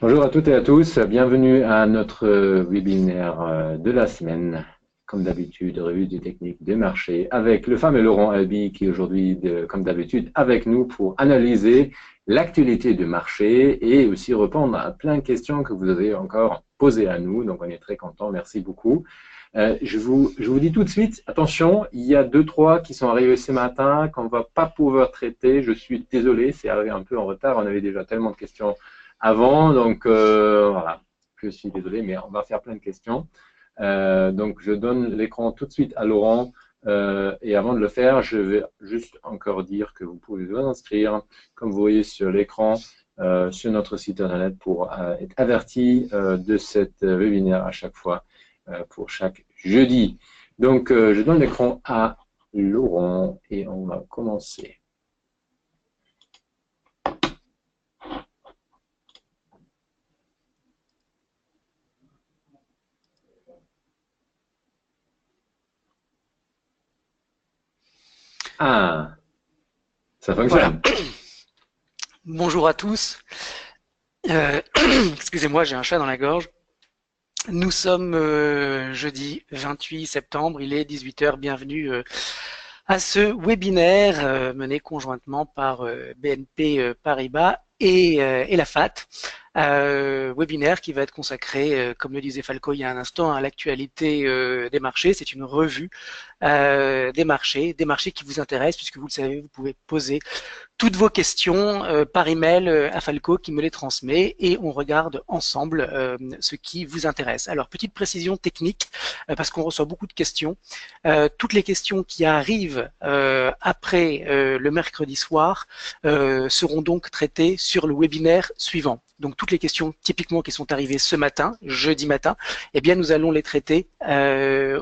Bonjour à toutes et à tous, bienvenue à notre webinaire de la semaine. Comme d'habitude, revue des techniques de marché avec le fameux Laurent Albi qui est aujourd'hui, comme d'habitude, avec nous pour analyser l'actualité du marché et aussi répondre à plein de questions que vous avez encore posées à nous. Donc, on est très content. Merci beaucoup. Je vous dis tout de suite, attention, il y a deux, trois qui sont arrivés ce matin qu'on ne va pas pouvoir traiter. Je suis désolé, c'est arrivé un peu en retard. On avait déjà tellement de questions avant, donc voilà, je suis désolé, mais on va faire plein de questions. Donc, je donne l'écran tout de suite à Laurent. Et avant de le faire, je vais juste encore dire que vous pouvez vous inscrire, comme vous voyez sur l'écran, sur notre site internet pour être averti de cette webinaire à chaque fois pour chaque jeudi. Donc, je donne l'écran à Laurent et on va commencer. Ah, ça Voilà. fonctionne. Bonjour à tous. Euh, Excusez-moi, j'ai un chat dans la gorge. Nous sommes jeudi 28 septembre, il est 18 heures. Bienvenue à ce webinaire mené conjointement par BNP Paribas et la FAT. Webinaire qui va être consacré, comme le disait Falco il y a un instant, à l'actualité des marchés. C'est une revue des marchés qui vous intéressent, puisque vous le savez, vous pouvez poser toutes vos questions par email à Falco qui me les transmet et on regarde ensemble ce qui vous intéresse. Alors, petite précision technique, parce qu'on reçoit beaucoup de questions. Toutes les questions qui arrivent après le mercredi soir seront donc traitées sur le webinaire suivant. Donc toutes les questions typiquement qui sont arrivées ce matin, jeudi matin, eh bien nous allons les traiter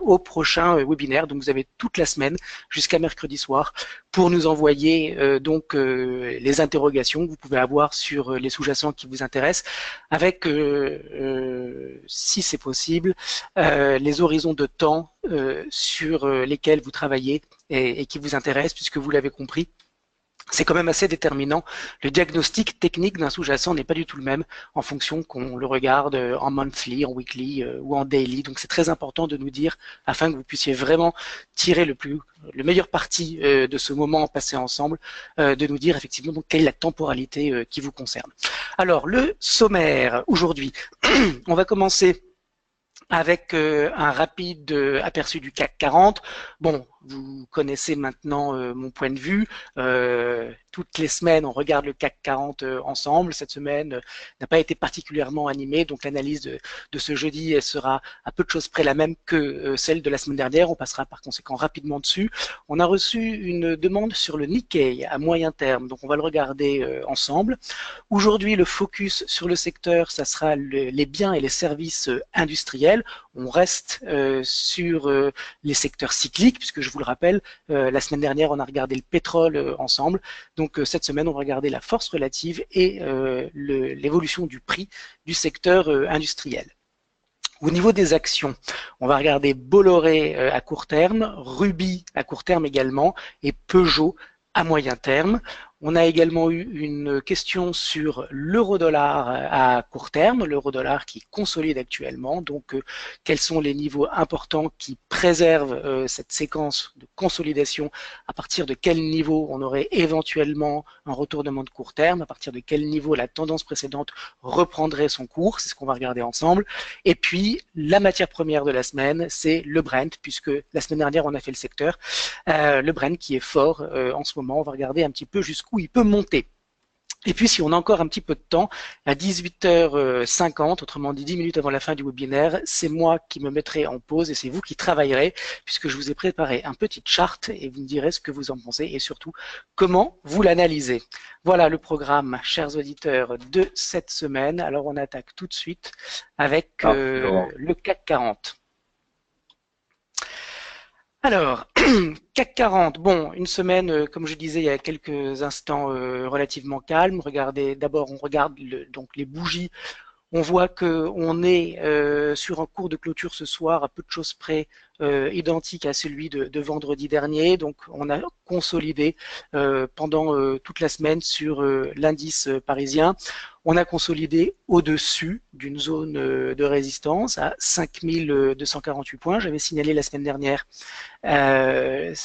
au prochain webinaire. Donc vous avez toute la semaine jusqu'à mercredi soir pour nous envoyer les interrogations que vous pouvez avoir sur les sous-jacents qui vous intéressent, avec, si c'est possible, les horizons de temps sur lesquels vous travaillez et qui vous intéressent, puisque vous l'avez compris, c'est quand même assez déterminant. Le diagnostic technique d'un sous-jacent n'est pas du tout le même en fonction qu'on le regarde en monthly, en weekly ou en daily. Donc c'est très important de nous dire, afin que vous puissiez vraiment tirer le meilleur parti de ce moment passé ensemble, de nous dire effectivement donc quelle est la temporalité qui vous concerne. Alors le sommaire aujourd'hui, on va commencer avec un rapide aperçu du CAC 40. Bon, vous connaissez maintenant mon point de vue. Toutes les semaines, on regarde le CAC 40 ensemble. Cette semaine n'a pas été particulièrement animée, donc l'analyse de ce jeudi elle sera à peu de choses près la même que celle de la semaine dernière. On passera par conséquent rapidement dessus. On a reçu une demande sur le Nikkei à moyen terme, donc on va le regarder ensemble. Aujourd'hui, le focus sur le secteur, ça sera les biens et les services industriels. On reste sur les secteurs cycliques, puisque je vous le rappelle, la semaine dernière, on a regardé le pétrole ensemble. Donc cette semaine, on va regarder la force relative et l'évolution du prix du secteur industriel. Au niveau des actions, on va regarder Bolloré à court terme, Ruby à court terme également, et Peugeot à moyen terme. On a également eu une question sur l'euro-dollar à court terme, l'euro-dollar qui consolide actuellement. Donc, quels sont les niveaux importants qui préservent cette séquence de consolidation? À partir de quel niveau on aurait éventuellement un retournement de court terme? À partir de quel niveau la tendance précédente reprendrait son cours? C'est ce qu'on va regarder ensemble. Et puis, la matière première de la semaine, c'est le Brent, puisque la semaine dernière, on a fait le secteur. Le Brent qui est fort en ce moment. On va regarder un petit peu jusqu'où il peut monter. Et puis, si on a encore un petit peu de temps, à 18h50, autrement dit 10 minutes avant la fin du webinaire, c'est moi qui me mettrai en pause et c'est vous qui travaillerez, puisque je vous ai préparé un petit chart et vous me direz ce que vous en pensez et surtout comment vous l'analysez. Voilà le programme, chers auditeurs, de cette semaine. Alors, on attaque tout de suite avec Ah, Laurent. le CAC 40. Alors, CAC 40, bon, une semaine, comme je disais il y a quelques instants, relativement calme. Regardez, d'abord, on regarde donc les bougies. On voit qu'on est sur un cours de clôture ce soir à peu de choses près identique à celui de vendredi dernier. Donc on a consolidé pendant toute la semaine sur l'indice parisien. On a consolidé au-dessus d'une zone de résistance à 5248 points. J'avais signalé la semaine dernière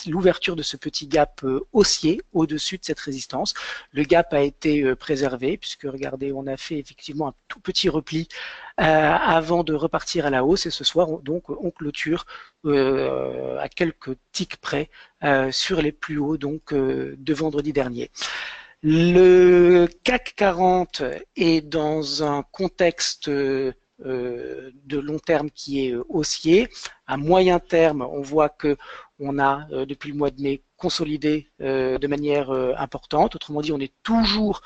l'ouverture de ce petit gap haussier au-dessus de cette résistance. Le gap a été préservé puisque, regardez, on a fait effectivement un tout petit repli avant de repartir à la hausse, et ce soir, donc, on clôture à quelques ticks près sur les plus hauts donc, de vendredi dernier. Le CAC 40 est dans un contexte de long terme qui est haussier. À moyen terme, on voit que on a depuis le mois de mai consolidé de manière importante. Autrement dit, on est toujours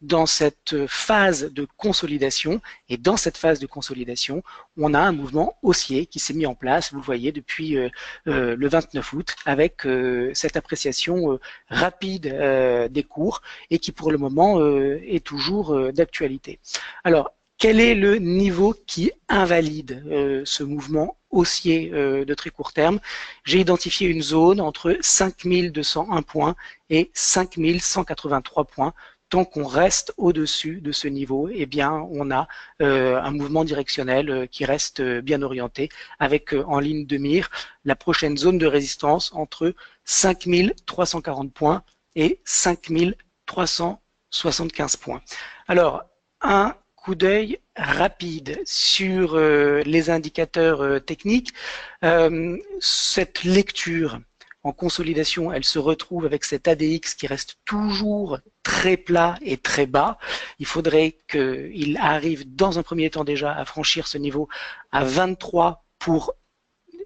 dans cette phase de consolidation, et dans cette phase de consolidation, on a un mouvement haussier qui s'est mis en place, vous le voyez, depuis le 29 août, avec cette appréciation rapide des cours, et qui pour le moment est toujours d'actualité. Alors, quel est le niveau qui invalide ce mouvement haussier de très court terme? J'ai identifié une zone entre 5201 points et 5183 points. Tant qu'on reste au-dessus de ce niveau, eh bien, on a un mouvement directionnel qui reste bien orienté, avec en ligne de mire la prochaine zone de résistance entre 5340 points et 5375 points. Alors, un coup d'œil rapide sur les indicateurs techniques. Cette lecture en consolidation, elle se retrouve avec cet ADX qui reste toujours très plat et très bas. Il faudrait qu'il arrive dans un premier temps déjà à franchir ce niveau à 23 pour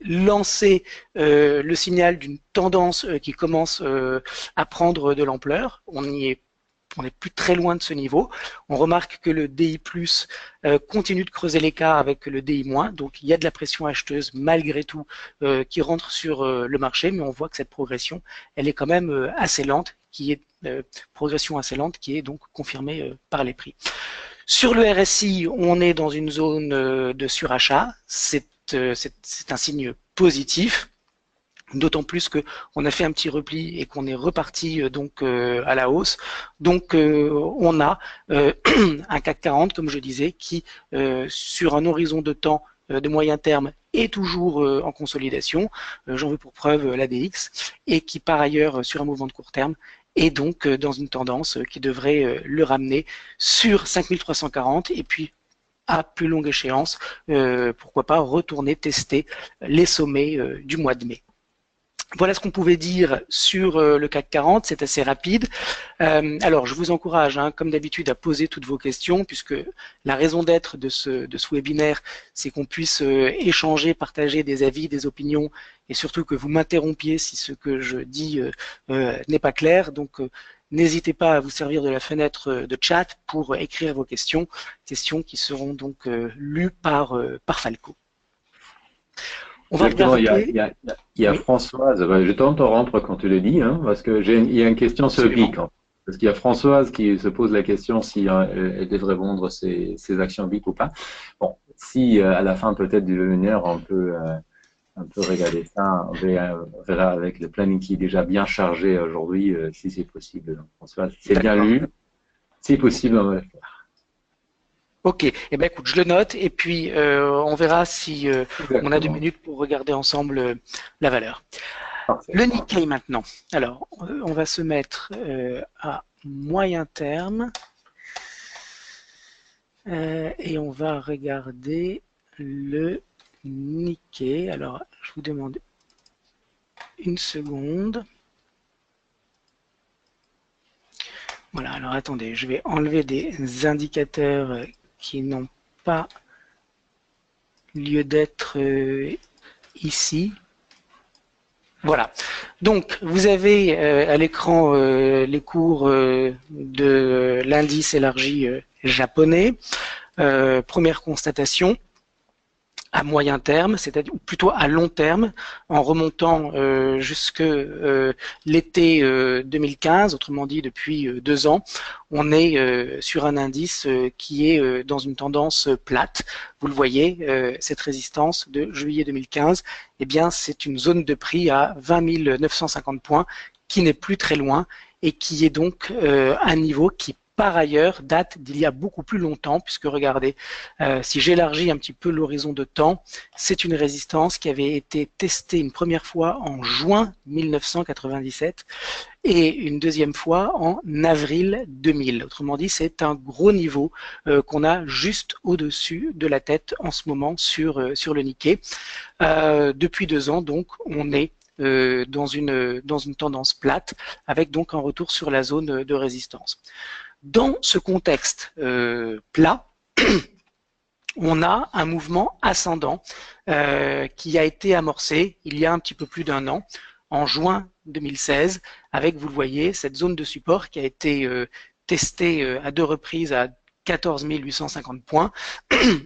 lancer le signal d'une tendance qui commence à prendre de l'ampleur. On n'est plus très loin de ce niveau. On remarque que le DI+, continue de creuser l'écart avec le DI-, donc il y a de la pression acheteuse malgré tout qui rentre sur le marché, mais on voit que cette progression, elle est quand même assez lente, progression assez lente qui est donc confirmée par les prix. Sur le RSI, on est dans une zone de surachat, c'est un signe positif. D'autant plus qu'on a fait un petit repli et qu'on est reparti donc à la hausse. Donc on a un CAC 40, comme je disais, qui sur un horizon de temps de moyen terme est toujours en consolidation. J'en veux pour preuve l'ADX, et qui par ailleurs sur un mouvement de court terme est donc dans une tendance qui devrait le ramener sur 5340, et puis à plus longue échéance, pourquoi pas retourner tester les sommets du mois de mai. Voilà ce qu'on pouvait dire sur le CAC 40, c'est assez rapide. Alors, je vous encourage, comme d'habitude, à poser toutes vos questions, puisque la raison d'être de ce webinaire, c'est qu'on puisse échanger, partager des avis, des opinions, et surtout que vous m'interrompiez si ce que je dis n'est pas clair. Donc, n'hésitez pas à vous servir de la fenêtre de chat pour écrire vos questions qui seront donc lues par Falco. On va regarder. Il y a oui. Françoise, je t'interrompre quand tu le dis, parce que il y a une question sur le BIC. Parce qu'il y a Françoise qui se pose la question si elle devrait vendre ses actions BIC ou pas. Bon, si à la fin peut-être du webinaire on peut regarder ça, on verra avec le planning qui est déjà bien chargé aujourd'hui si c'est possible. Donc, Françoise, c'est bien lu. Si possible, on va le faire. Ok, eh ben écoute, je le note, et puis on verra si on a 2 minutes pour regarder ensemble la valeur. Parfait. Le Nikkei maintenant. Alors, on va se mettre à moyen terme et on va regarder le Nikkei. Alors, je vous demande une seconde. Voilà, alors attendez, je vais enlever des indicateurs qui n'ont pas lieu d'être ici. Voilà. Donc, vous avez à l'écran les cours de l'indice élargi japonais. Première constatation, à moyen terme, c'est-à-dire ou plutôt à long terme, en remontant jusque l'été 2015, autrement dit depuis 2 ans, on est sur un indice qui est dans une tendance plate. Vous le voyez, cette résistance de juillet 2015, eh bien, c'est une zone de prix à 20 950 points qui n'est plus très loin et qui est donc un niveau qui par ailleurs date d'il y a beaucoup plus longtemps, puisque regardez, si j'élargis un petit peu l'horizon de temps, c'est une résistance qui avait été testée une première fois en juin 1997 et une deuxième fois en avril 2000. Autrement dit, c'est un gros niveau qu'on a juste au-dessus de la tête en ce moment sur le Nikkei. Depuis 2 ans, donc, on est dans une tendance plate, avec donc un retour sur la zone de résistance. Dans ce contexte plat, on a un mouvement ascendant qui a été amorcé il y a un petit peu plus d'un an, en juin 2016, avec, vous le voyez, cette zone de support qui a été testée à 2 reprises à 14 850 points.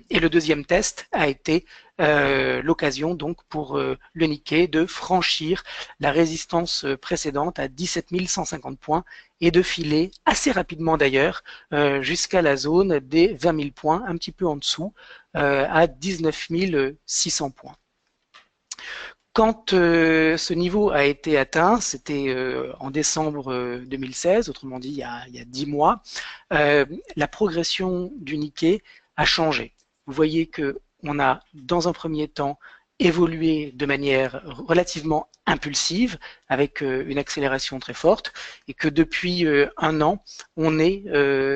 Et le deuxième test a été l'occasion donc pour le Nikkei de franchir la résistance précédente à 17 150 points et de filer assez rapidement d'ailleurs jusqu'à la zone des 20 000 points, un petit peu en dessous, à 19 600 points. Quand ce niveau a été atteint, c'était en décembre 2016, autrement dit il y a 10 mois, la progression du Nikkei a changé. Vous voyez qu'on a dans un premier temps évolué de manière relativement impulsive, avec une accélération très forte, et que depuis un an, on est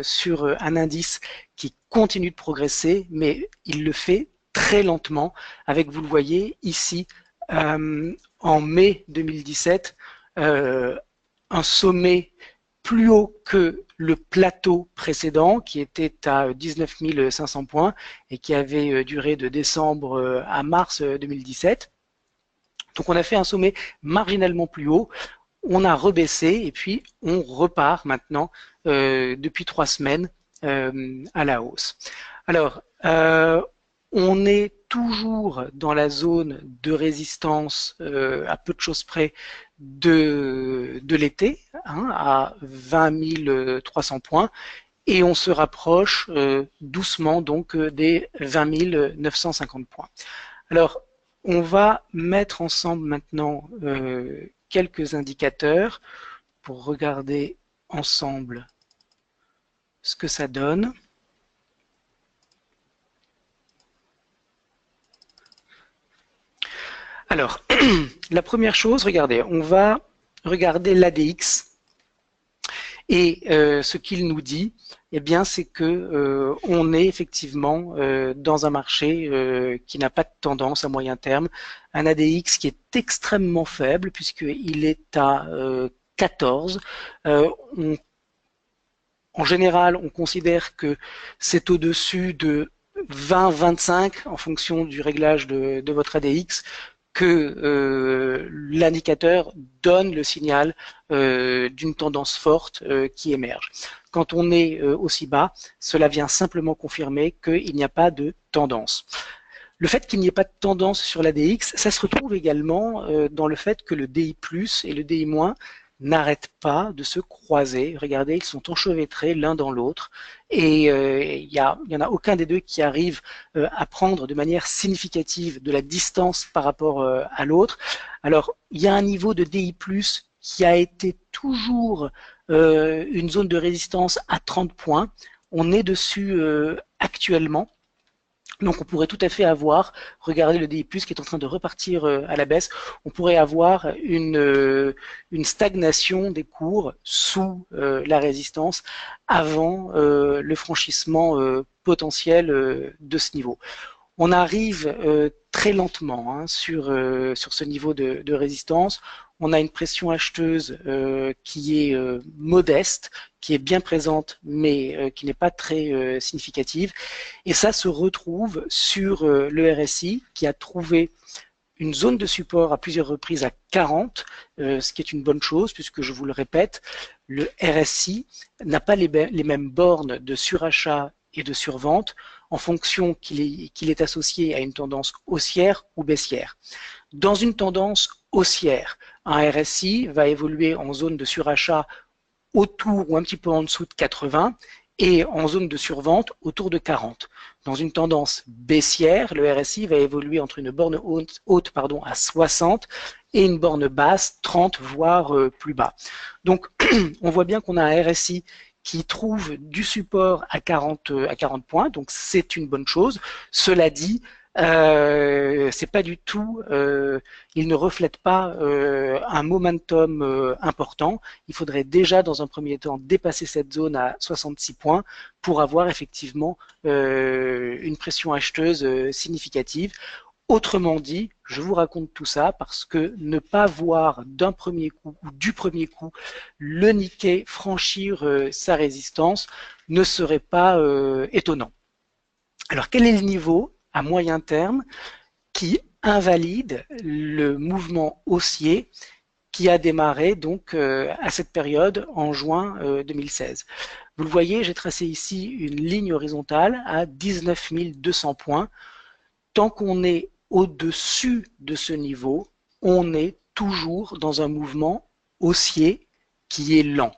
sur un indice qui continue de progresser, mais il le fait très lentement, avec, vous le voyez ici, en mai 2017, un sommet plus haut que le plateau précédent qui était à 19 500 points et qui avait duré de décembre à mars 2017. Donc on a fait un sommet marginalement plus haut, on a rebaissé et puis on repart maintenant depuis 3 semaines à la hausse. Alors, on est toujours dans la zone de résistance à peu de choses près de l'été, hein, à 20 300 points, et on se rapproche doucement donc des 20 950 points. Alors, on va mettre ensemble maintenant quelques indicateurs pour regarder ensemble ce que ça donne. Alors, la première chose, regardez, on va regarder l'ADX et ce qu'il nous dit, eh bien, c'est que on est effectivement dans un marché qui n'a pas de tendance à moyen terme, un ADX qui est extrêmement faible puisqu'il est à 14. En général, on considère que c'est au-dessus de 20-25 en fonction du réglage de votre ADX que l'indicateur donne le signal d'une tendance forte qui émerge. Quand on est aussi bas, cela vient simplement confirmer qu'il n'y a pas de tendance. Le fait qu'il n'y ait pas de tendance sur l'ADX, ça se retrouve également dans le fait que le DI+, et le DI- n'arrêtent pas de se croiser. Regardez, ils sont enchevêtrés l'un dans l'autre et il y en a aucun des deux qui arrive à prendre de manière significative de la distance par rapport à l'autre. Alors, il y a un niveau de DI+, qui a été toujours une zone de résistance à 30 points. On est dessus actuellement. Donc on pourrait tout à fait avoir, regardez le DI+, qui est en train de repartir à la baisse, on pourrait avoir une stagnation des cours sous la résistance avant le franchissement potentiel de ce niveau. On arrive très lentement hein, sur ce niveau de résistance. On a une pression acheteuse qui est modeste, qui est bien présente, mais qui n'est pas très significative. Et ça se retrouve sur le RSI, qui a trouvé une zone de support à plusieurs reprises à 40, ce qui est une bonne chose, puisque je vous le répète, le RSI n'a pas les mêmes bornes de surachat et de survente en fonction qu'il est associé à une tendance haussière ou baissière. Dans une tendance haussière, un RSI va évoluer en zone de surachat autour ou un petit peu en dessous de 80 et en zone de survente autour de 40. Dans une tendance baissière, le RSI va évoluer entre une borne haute à 60 et une borne basse 30 voire plus bas. Donc on voit bien qu'on a un RSI qui trouve du support à 40 points, donc c'est une bonne chose. Cela dit, c'est pas du tout, il ne reflète pas un momentum important. Il faudrait déjà dans un premier temps dépasser cette zone à 66 points pour avoir effectivement une pression acheteuse significative. Autrement dit, je vous raconte tout ça parce que ne pas voir d'un premier coup ou du premier coup le Nikkei franchir sa résistance ne serait pas étonnant. Alors quel est le niveau à moyen terme qui invalide le mouvement haussier qui a démarré donc à cette période en juin 2016. Vous le voyez, j'ai tracé ici une ligne horizontale à 19 200 points. Tant qu'on est au-dessus de ce niveau, on est toujours dans un mouvement haussier qui est lent.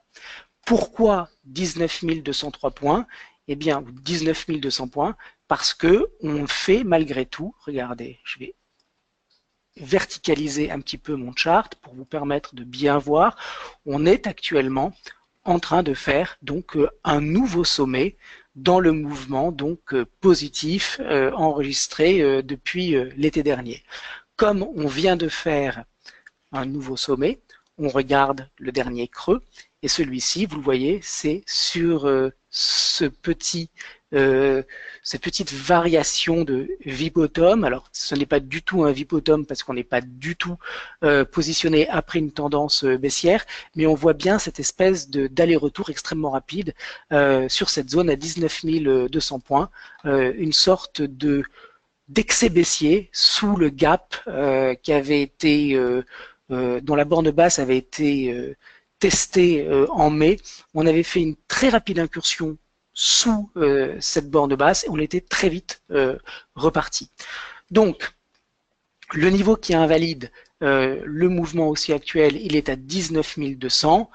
Pourquoi 19 203 points? Eh bien, 19 200 points, parce que on fait malgré tout, regardez, je vais verticaliser un petit peu mon chart pour vous permettre de bien voir, on est actuellement en train de faire donc un nouveau sommet dans le mouvement donc positif enregistré depuis l'été dernier. Comme on vient de faire un nouveau sommet, on regarde le dernier creux et celui-ci, vous le voyez, c'est sur cette petite variation de V-bottom. Alors, ce n'est pas du tout un V-bottom parce qu'on n'est pas du tout positionné après une tendance baissière, mais on voit bien cette espèce d'aller-retour extrêmement rapide sur cette zone à 19 200 points, une sorte d'excès baissier sous le gap qui avait été dont la borne basse avait été testée en mai. On avait fait une très rapide incursion sous cette borne basse et on était très vite reparti. Donc, le niveau qui invalide le mouvement haussier actuel, il est à 19 200.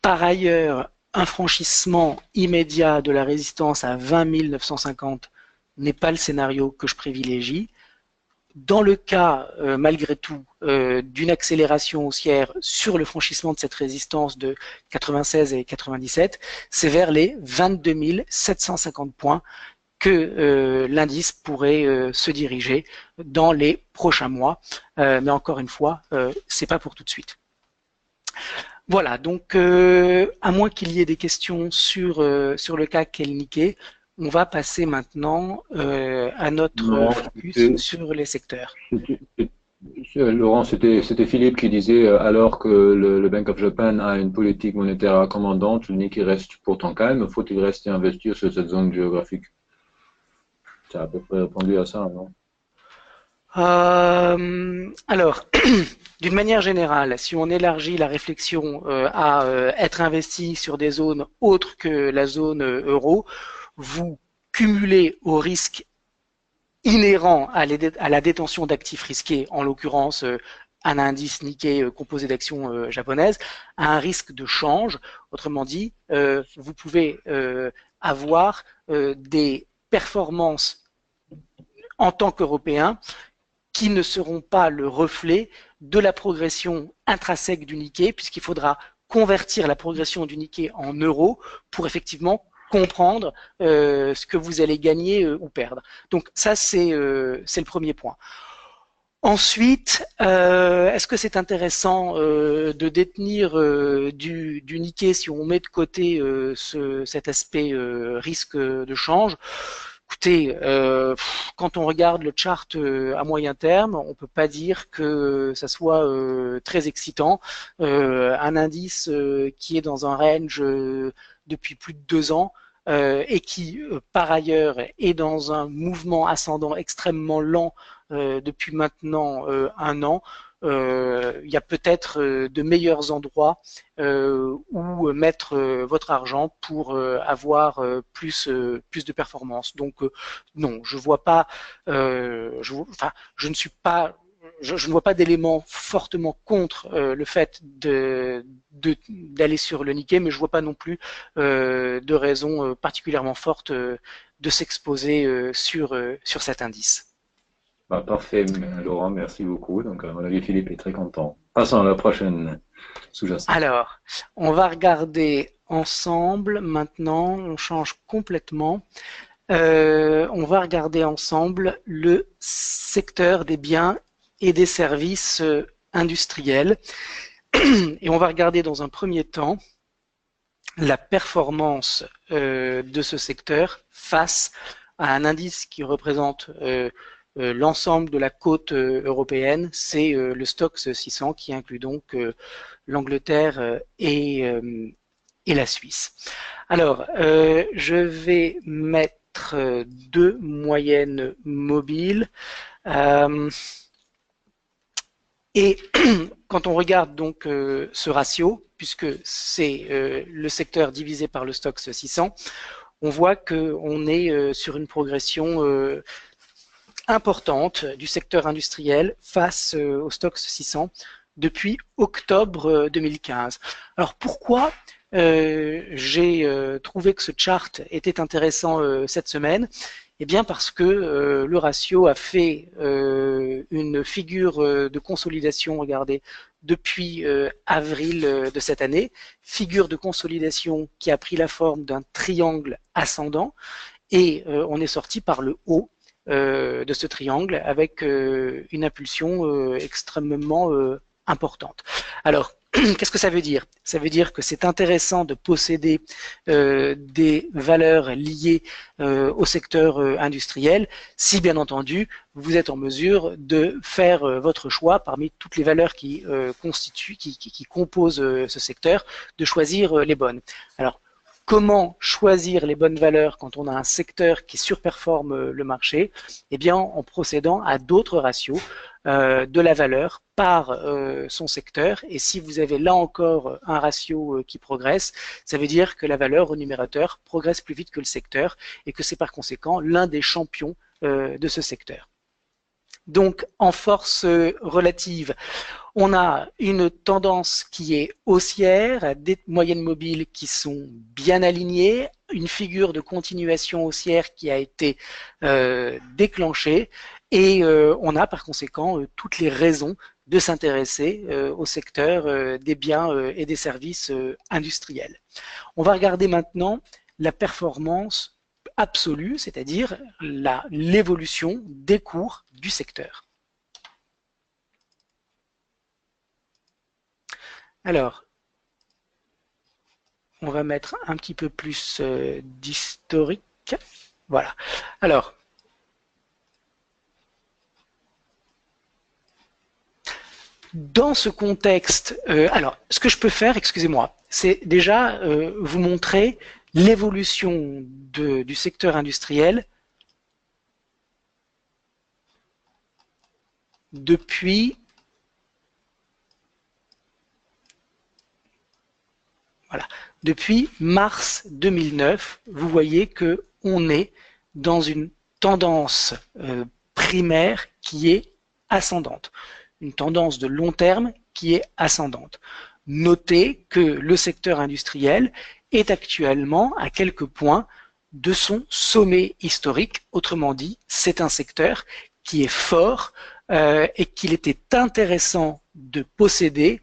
Par ailleurs, un franchissement immédiat de la résistance à 20 950 n'est pas le scénario que je privilégie. Dans le cas, malgré tout, d'une accélération haussière sur le franchissement de cette résistance de 96 et 97, c'est vers les 22 750 points que l'indice pourrait se diriger dans les prochains mois. Mais encore une fois, c'est pas pour tout de suite. Voilà, donc à moins qu'il y ait des questions sur le CAC et le Nikkei, on va passer maintenant à notre focus sur les secteurs. Laurent, c'était Philippe qui disait alors que le Bank of Japan a une politique monétaire accommodante, le Nikkei reste pourtant calme, faut-il rester investir sur cette zone géographique? Tu as à peu près répondu à ça, non? Alors, d'une manière générale, si on élargit la réflexion à être investi sur des zones autres que la zone euro, vous cumulez au risque inhérent à la détention d'actifs risqués, en l'occurrence un indice Nikkei composé d'actions japonaises, à un risque de change. Autrement dit, vous pouvez avoir des performances en tant qu'Européens qui ne seront pas le reflet de la progression intrinsèque du Nikkei, puisqu'il faudra convertir la progression du Nikkei en euros pour effectivement comprendre ce que vous allez gagner ou perdre. Donc ça, c'est le premier point. Ensuite, est-ce que c'est intéressant de détenir du Nikkei si on met de côté cet aspect risque de change? Écoutez, quand on regarde le chart à moyen terme, on peut pas dire que ça soit très excitant. Un indice qui est dans un range depuis plus de 2 ans et qui, par ailleurs, est dans un mouvement ascendant extrêmement lent depuis maintenant 1 an, il y a peut-être de meilleurs endroits où mettre votre argent pour avoir plus de performance. Donc non, je vois pas, je ne suis pas je ne vois pas d'éléments fortement contre le fait d'aller sur le Nikkei, mais je ne vois pas non plus de raison particulièrement forte de s'exposer sur cet indice. Bah, parfait, Laurent, merci beaucoup. Donc, à mon avis, Philippe est très content. Passons à la prochaine sous-jacente. Alors, on va regarder ensemble maintenant, on change complètement. On va regarder ensemble le secteur des biens et des services industriels. Et on va regarder dans un premier temps la performance de ce secteur face à un indice qui représente l'ensemble de la côte européenne, c'est le Stoxx 600 qui inclut donc l'Angleterre et la Suisse. Alors, je vais mettre deux moyennes mobiles. Et quand on regarde donc ce ratio, puisque c'est le secteur divisé par le Stoxx 600, on voit qu'on est sur une progression importante du secteur industriel face au Stoxx 600 depuis octobre 2015. Alors pourquoi j'ai trouvé que ce chart était intéressant cette semaine? Eh bien parce que le ratio a fait une figure de consolidation, regardez, depuis avril de cette année, figure de consolidation qui a pris la forme d'un triangle ascendant, et on est sorti par le haut de ce triangle avec une impulsion extrêmement importante. Alors, qu'est-ce que ça veut dire? Ça veut dire que c'est intéressant de posséder des valeurs liées au secteur industriel, si bien entendu vous êtes en mesure de faire votre choix parmi toutes les valeurs qui constituent, qui composent ce secteur, de choisir les bonnes. Alors, comment choisir les bonnes valeurs quand on a un secteur qui surperforme le marché? Eh bien, en procédant à d'autres ratios de la valeur par son secteur. Et si vous avez là encore un ratio qui progresse, ça veut dire que la valeur au numérateur progresse plus vite que le secteur et que c'est par conséquent l'un des champions de ce secteur. Donc, en force relative, on a une tendance qui est haussière, des moyennes mobiles qui sont bien alignées, une figure de continuation haussière qui a été déclenchée, et on a par conséquent toutes les raisons de s'intéresser au secteur des biens et des services industriels. On va regarder maintenant la performance absolue, c'est-à-dire l'évolution des cours du secteur. Alors, on va mettre un petit peu plus d'historique. Voilà. Alors, dans ce contexte, alors, ce que je peux faire, excusez-moi, c'est déjà vous montrer l'évolution du secteur industriel depuis mars 2009. Vous voyez qu'on est dans une tendance primaire qui est ascendante, une tendance de long terme qui est ascendante. Notez que le secteur industriel est actuellement à quelques points de son sommet historique. Autrement dit, c'est un secteur qui est fort et qu'il était intéressant de posséder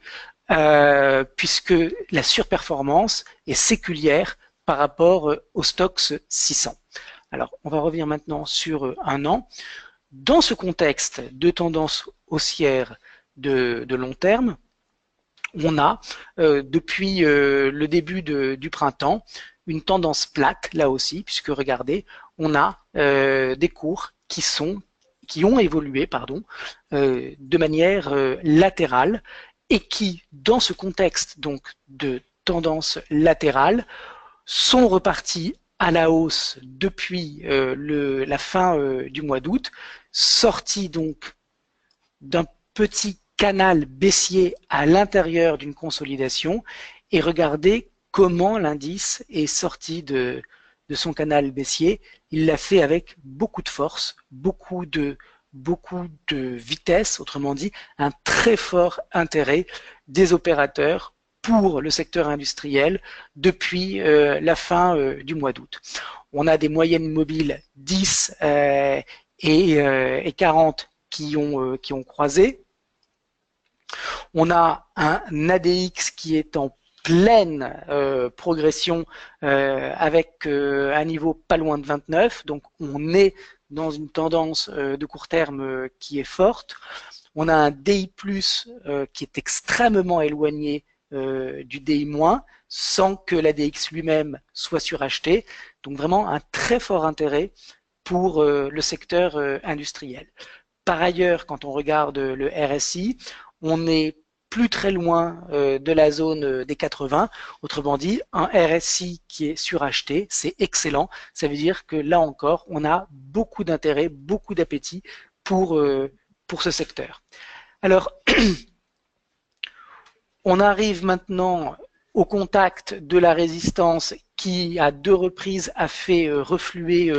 puisque la surperformance est séculière par rapport au Stoxx 600. Alors, on va revenir maintenant sur un an. Dans ce contexte de tendance haussière de long terme, on a, depuis le début du printemps, une tendance plate, là aussi, puisque regardez, on a des cours qui ont évolué de manière latérale et qui, dans ce contexte donc de tendance latérale, sont repartis à la hausse depuis la fin du mois d'août, sortis donc d'un petit canal baissier à l'intérieur d'une consolidation et regardez comment l'indice est sorti de son canal baissier. Il l'a fait avec beaucoup de force, beaucoup de vitesse, autrement dit, un très fort intérêt des opérateurs pour le secteur industriel depuis la fin du mois d'août. On a des moyennes mobiles 10 et 40 qui ont croisé. On a un ADX qui est en pleine progression avec un niveau pas loin de 29. Donc on est dans une tendance de court terme qui est forte. On a un DI+, qui est extrêmement éloigné du DI-, sans que l'ADX lui-même soit suracheté. Donc vraiment un très fort intérêt pour le secteur industriel. Par ailleurs, quand on regarde le RSI, on est plus très loin de la zone des 80. Autrement dit, un RSI qui est suracheté, c'est excellent. Ça veut dire que là encore, on a beaucoup d'intérêt, beaucoup d'appétit pour ce secteur. Alors, on arrive maintenant au contact de la résistance qui, à 2 reprises, a fait refluer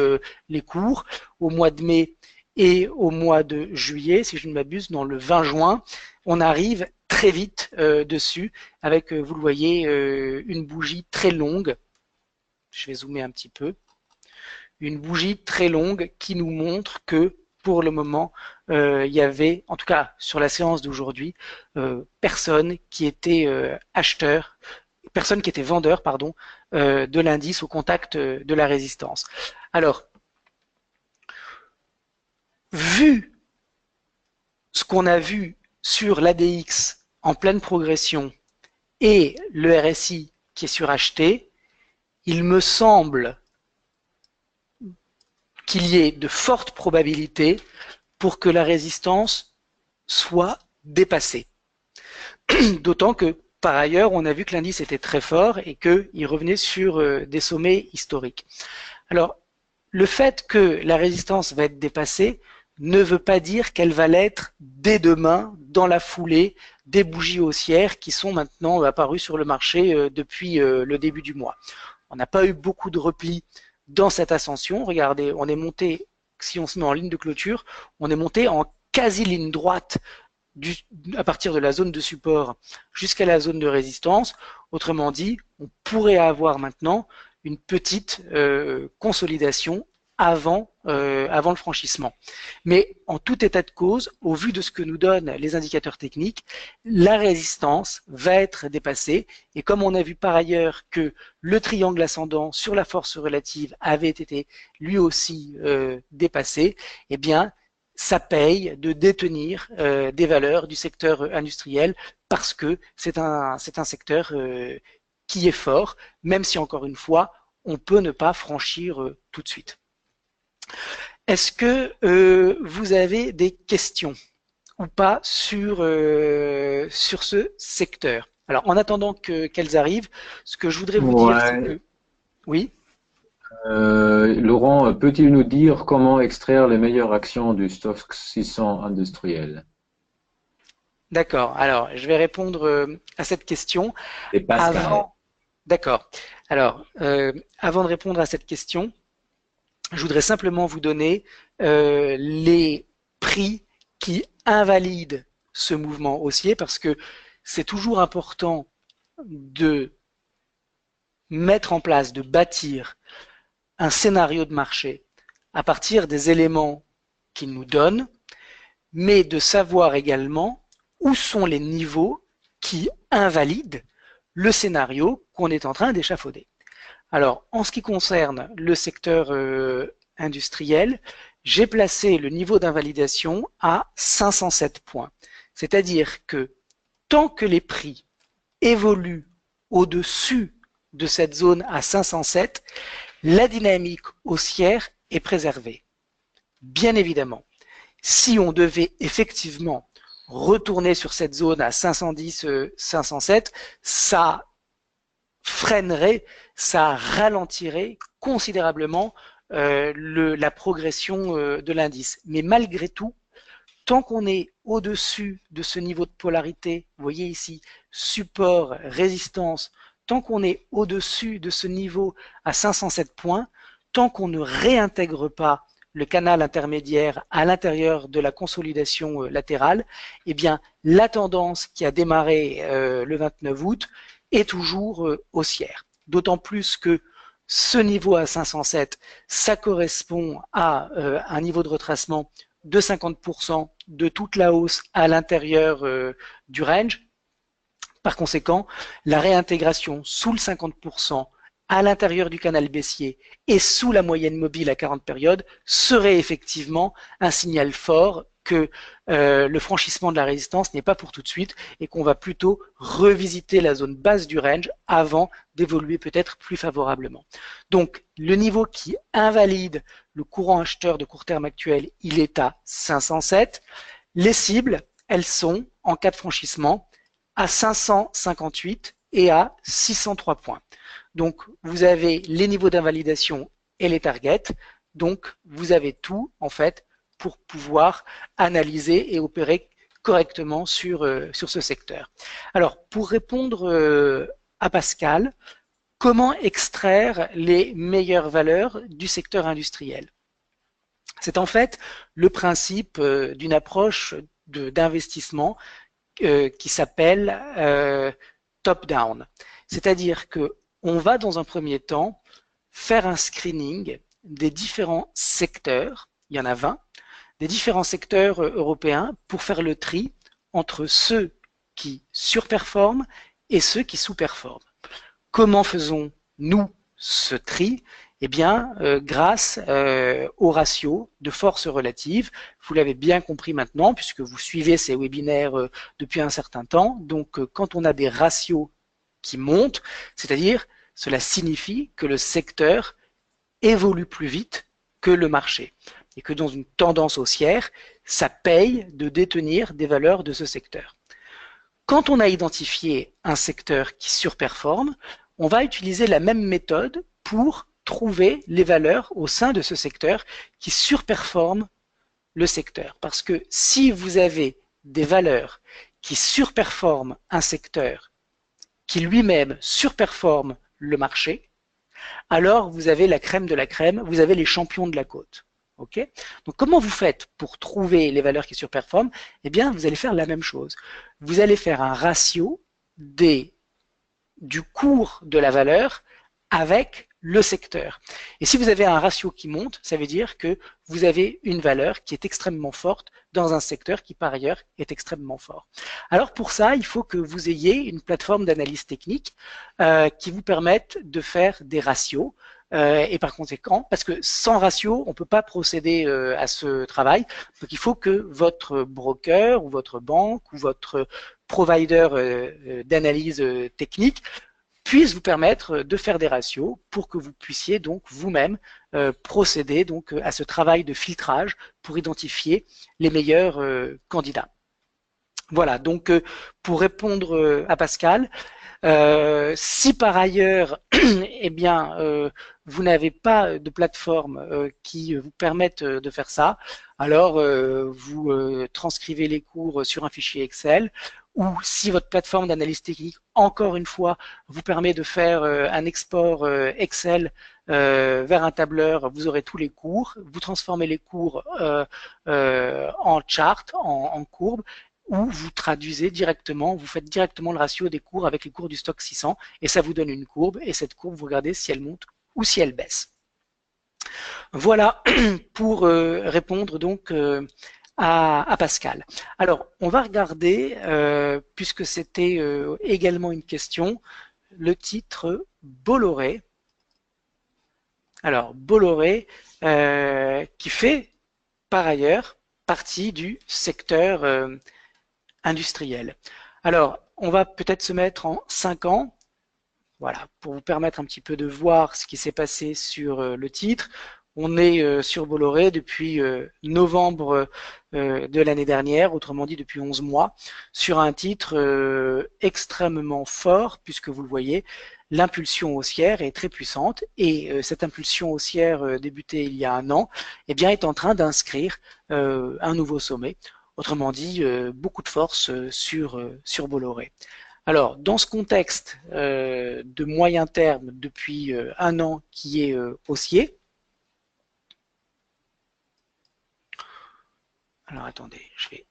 les cours au mois de mai et au mois de juillet, si je ne m'abuse, dans le 20 juin. On arrive très vite dessus avec, vous le voyez, une bougie très longue. Je vais zoomer un petit peu. Une bougie très longue qui nous montre que pour le moment, il y avait, en tout cas sur la séance d'aujourd'hui, personne qui était acheteur, personne qui était vendeur, pardon, de l'indice au contact de la résistance. Alors, vu ce qu'on a vu sur l'ADX en pleine progression et le RSI qui est suracheté, il me semble qu'il y ait de fortes probabilités pour que la résistance soit dépassée. D'autant que, par ailleurs, on a vu que l'indice était très fort et qu'il revenait sur des sommets historiques. Alors, le fait que la résistance va être dépassée ne veut pas dire qu'elle va l'être dès demain, dans la foulée des bougies haussières qui sont maintenant apparues sur le marché depuis le début du mois. On n'a pas eu beaucoup de replis dans cette ascension. Regardez, on est monté, si on se met en ligne de clôture, on est monté en quasi ligne droite à partir de la zone de support jusqu'à la zone de résistance. Autrement dit, on pourrait avoir maintenant une petite consolidation avant le franchissement. Mais en tout état de cause, au vu de ce que nous donnent les indicateurs techniques, la résistance va être dépassée. Et comme on a vu par ailleurs que le triangle ascendant sur la force relative avait été lui aussi dépassé, eh bien, ça paye de détenir des valeurs du secteur industriel parce que c'est un secteur qui est fort, même si encore une fois, on peut ne pas franchir tout de suite. Est-ce que vous avez des questions ou pas sur ce secteur? Alors, en attendant qu'elles arrivent, ce que je voudrais vous dire, c'est que... Oui. Laurent, peux-tu nous dire comment extraire les meilleures actions du stock 600 industriel? D'accord. Alors, je vais répondre à cette question. Et Pascal. D'accord. Alors, avant de répondre à cette question, je voudrais simplement vous donner les prix qui invalident ce mouvement haussier parce que c'est toujours important de mettre en place, de bâtir un scénario de marché à partir des éléments qu'il nous donne, mais de savoir également où sont les niveaux qui invalident le scénario qu'on est en train d'échafauder. Alors, en ce qui concerne le secteur industriel, j'ai placé le niveau d'invalidation à 507 points. C'est-à-dire que tant que les prix évoluent au-dessus de cette zone à 507, la dynamique haussière est préservée. Bien évidemment, si on devait effectivement retourner sur cette zone à 510-507, ça freinerait, ça ralentirait considérablement la progression de l'indice. Mais malgré tout, tant qu'on est au-dessus de ce niveau de polarité, vous voyez ici, support, résistance, tant qu'on est au-dessus de ce niveau à 507 points, tant qu'on ne réintègre pas le canal intermédiaire à l'intérieur de la consolidation latérale, eh bien, la tendance qui a démarré le 29 août est toujours haussière. D'autant plus que ce niveau à 507, ça correspond à un niveau de retracement de 50% de toute la hausse à l'intérieur du range. Par conséquent, la réintégration sous le 50% à l'intérieur du canal baissier et sous la moyenne mobile à 40 périodes serait effectivement un signal fort que le franchissement de la résistance n'est pas pour tout de suite et qu'on va plutôt revisiter la zone basse du range avant d'évoluer peut-être plus favorablement. Donc, le niveau qui invalide le courant acheteur de court terme actuel, il est à 507. Les cibles, elles sont, en cas de franchissement, à 558 et à 603 points. Donc, vous avez les niveaux d'invalidation et les targets. Donc, vous avez tout, en fait, pour pouvoir analyser et opérer correctement sur ce secteur. Alors, pour répondre à Pascal, comment extraire les meilleures valeurs du secteur industriel? C'est en fait le principe d'une approche d'investissement qui s'appelle top-down. C'est-à-dire qu'on va dans un premier temps faire un screening des différents secteurs, il y en a 20, des différents secteurs européens pour faire le tri entre ceux qui surperforment et ceux qui sous-performent. Comment faisons-nous ce tri? Eh bien, grâce au ratio de force relative. Vous l'avez bien compris maintenant, puisque vous suivez ces webinaires depuis un certain temps. Donc, quand on a des ratios qui montent, c'est-à-dire, cela signifie que le secteur évolue plus vite que le marché. Et que dans une tendance haussière, ça paye de détenir des valeurs de ce secteur. Quand on a identifié un secteur qui surperforme, on va utiliser la même méthode pour trouver les valeurs au sein de ce secteur qui surperforment le secteur. Parce que si vous avez des valeurs qui surperforment un secteur qui lui-même surperforme le marché, alors vous avez la crème de la crème, vous avez les champions de la côte. Okay. Donc, comment vous faites pour trouver les valeurs qui surperforment? Eh bien, vous allez faire la même chose. Vous allez faire un ratio du cours de la valeur avec le secteur. Et si vous avez un ratio qui monte, ça veut dire que vous avez une valeur qui est extrêmement forte dans un secteur qui, par ailleurs, est extrêmement fort. Alors, pour ça, il faut que vous ayez une plateforme d'analyse technique qui vous permette de faire des ratios. Et par conséquent, parce que sans ratio, on ne peut pas procéder à ce travail. Donc, il faut que votre broker ou votre banque ou votre provider d'analyse technique puisse vous permettre de faire des ratios pour que vous puissiez donc vous-même procéder donc à ce travail de filtrage pour identifier les meilleurs candidats. Voilà, donc pour répondre à Pascal, si par ailleurs, eh bien, vous n'avez pas de plateforme qui vous permette de faire ça, alors vous transcrivez les cours sur un fichier Excel, ou si votre plateforme d'analyse technique, encore une fois, vous permet de faire un export Excel vers un tableur, vous aurez tous les cours, vous transformez les cours en chart, en courbe, ou vous traduisez directement, vous faites directement le ratio des cours avec les cours du stock 600 et ça vous donne une courbe et cette courbe, vous regardez si elle monte ou si elle baisse. Voilà pour répondre donc à Pascal. Alors, on va regarder, puisque c'était également une question, le titre Bolloré. Alors, Bolloré, qui fait par ailleurs partie du secteur industriel. Alors, on va peut-être se mettre en 5 ans, voilà, pour vous permettre un petit peu de voir ce qui s'est passé sur le titre. On est sur Bolloré depuis novembre de l'année dernière, autrement dit depuis 11 mois, sur un titre extrêmement fort, puisque vous le voyez, l'impulsion haussière est très puissante et cette impulsion haussière débutée il y a un an, eh bien, est en train d'inscrire un nouveau sommet. autrement dit, beaucoup de force sur Bolloré. Alors, dans ce contexte de moyen terme depuis un an qui est haussier, alors attendez, je vais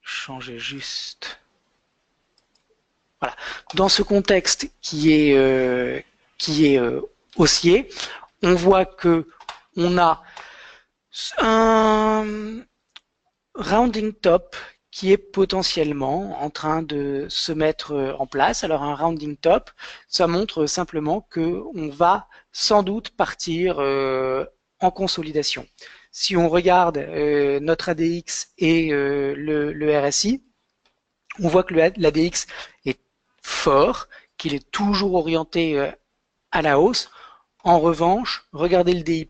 changer juste. Voilà. Dans ce contexte qui est haussier, on voit que on a un rounding top qui est potentiellement en train de se mettre en place. Alors un rounding top, ça montre simplement qu'on va sans doute partir en consolidation. Si on regarde notre ADX et le RSI, on voit que l'ADX est fort, qu'il est toujours orienté à la hausse. En revanche, regardez le DI+,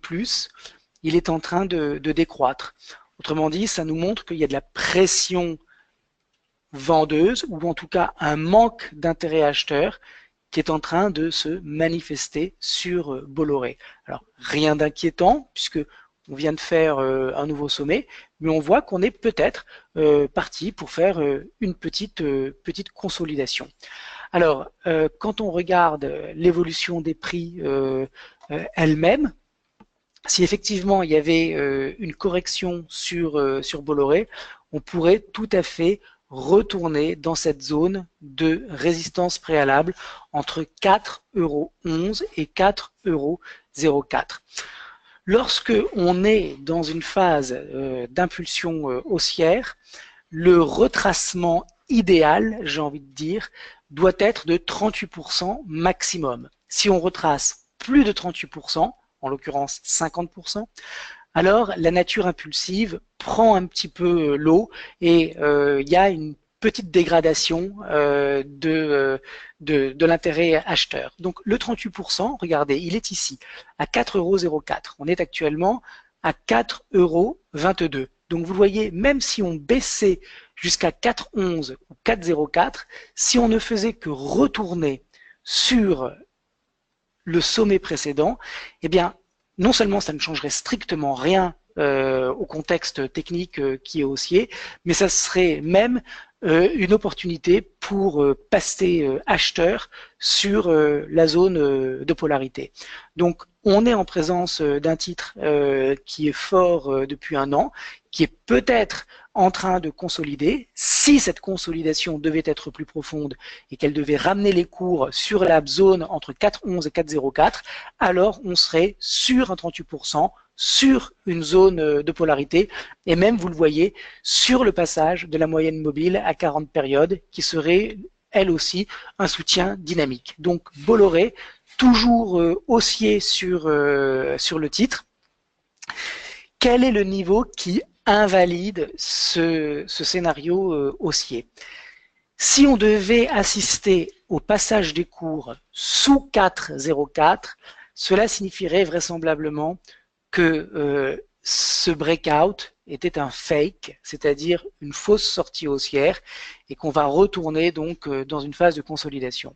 il est en train de décroître. Autrement dit, ça nous montre qu'il y a de la pression vendeuse, ou en tout cas un manque d'intérêt acheteur qui est en train de se manifester sur Bolloré. Alors, rien d'inquiétant, puisque on vient de faire un nouveau sommet, mais on voit qu'on est peut-être parti pour faire une petite consolidation. Alors, quand on regarde l'évolution des prix elle-même, si effectivement il y avait une correction sur Bolloré, on pourrait tout à fait retourner dans cette zone de résistance préalable entre 4,11 € et 4,04 €. Lorsque on est dans une phase d'impulsion haussière, le retracement idéal, j'ai envie de dire, doit être de 38% maximum. Si on retrace plus de 38%, en l'occurrence 50%, alors la nature impulsive prend un petit peu l'eau et il y a une petite dégradation de l'intérêt acheteur. Donc le 38%, regardez, il est ici, à 4,04 €. On est actuellement à 4,22 €. Donc vous voyez, même si on baissait jusqu'à 4,11 ou 4,04, si on ne faisait que retourner sur le sommet précédent, eh bien, non seulement ça ne changerait strictement rien au contexte technique qui est haussier, mais ça serait même une opportunité pour passer acheteur sur la zone de polarité. Donc, on est en présence d'un titre qui est fort depuis un an, qui est peut-être en train de consolider. Si cette consolidation devait être plus profonde et qu'elle devait ramener les cours sur la zone entre 4,11 et 4,04, alors on serait sur un 38%, sur une zone de polarité, et même, vous le voyez, sur le passage de la moyenne mobile à 40 périodes, qui serait, elle aussi, un soutien dynamique. Donc, Bolloré, toujours haussier sur le titre. Quel est le niveau qui invalide ce scénario haussier? Si on devait assister au passage des cours sous 4,04, cela signifierait vraisemblablement que ce breakout était un fake, c'est-à-dire une fausse sortie haussière, et qu'on va retourner donc dans une phase de consolidation.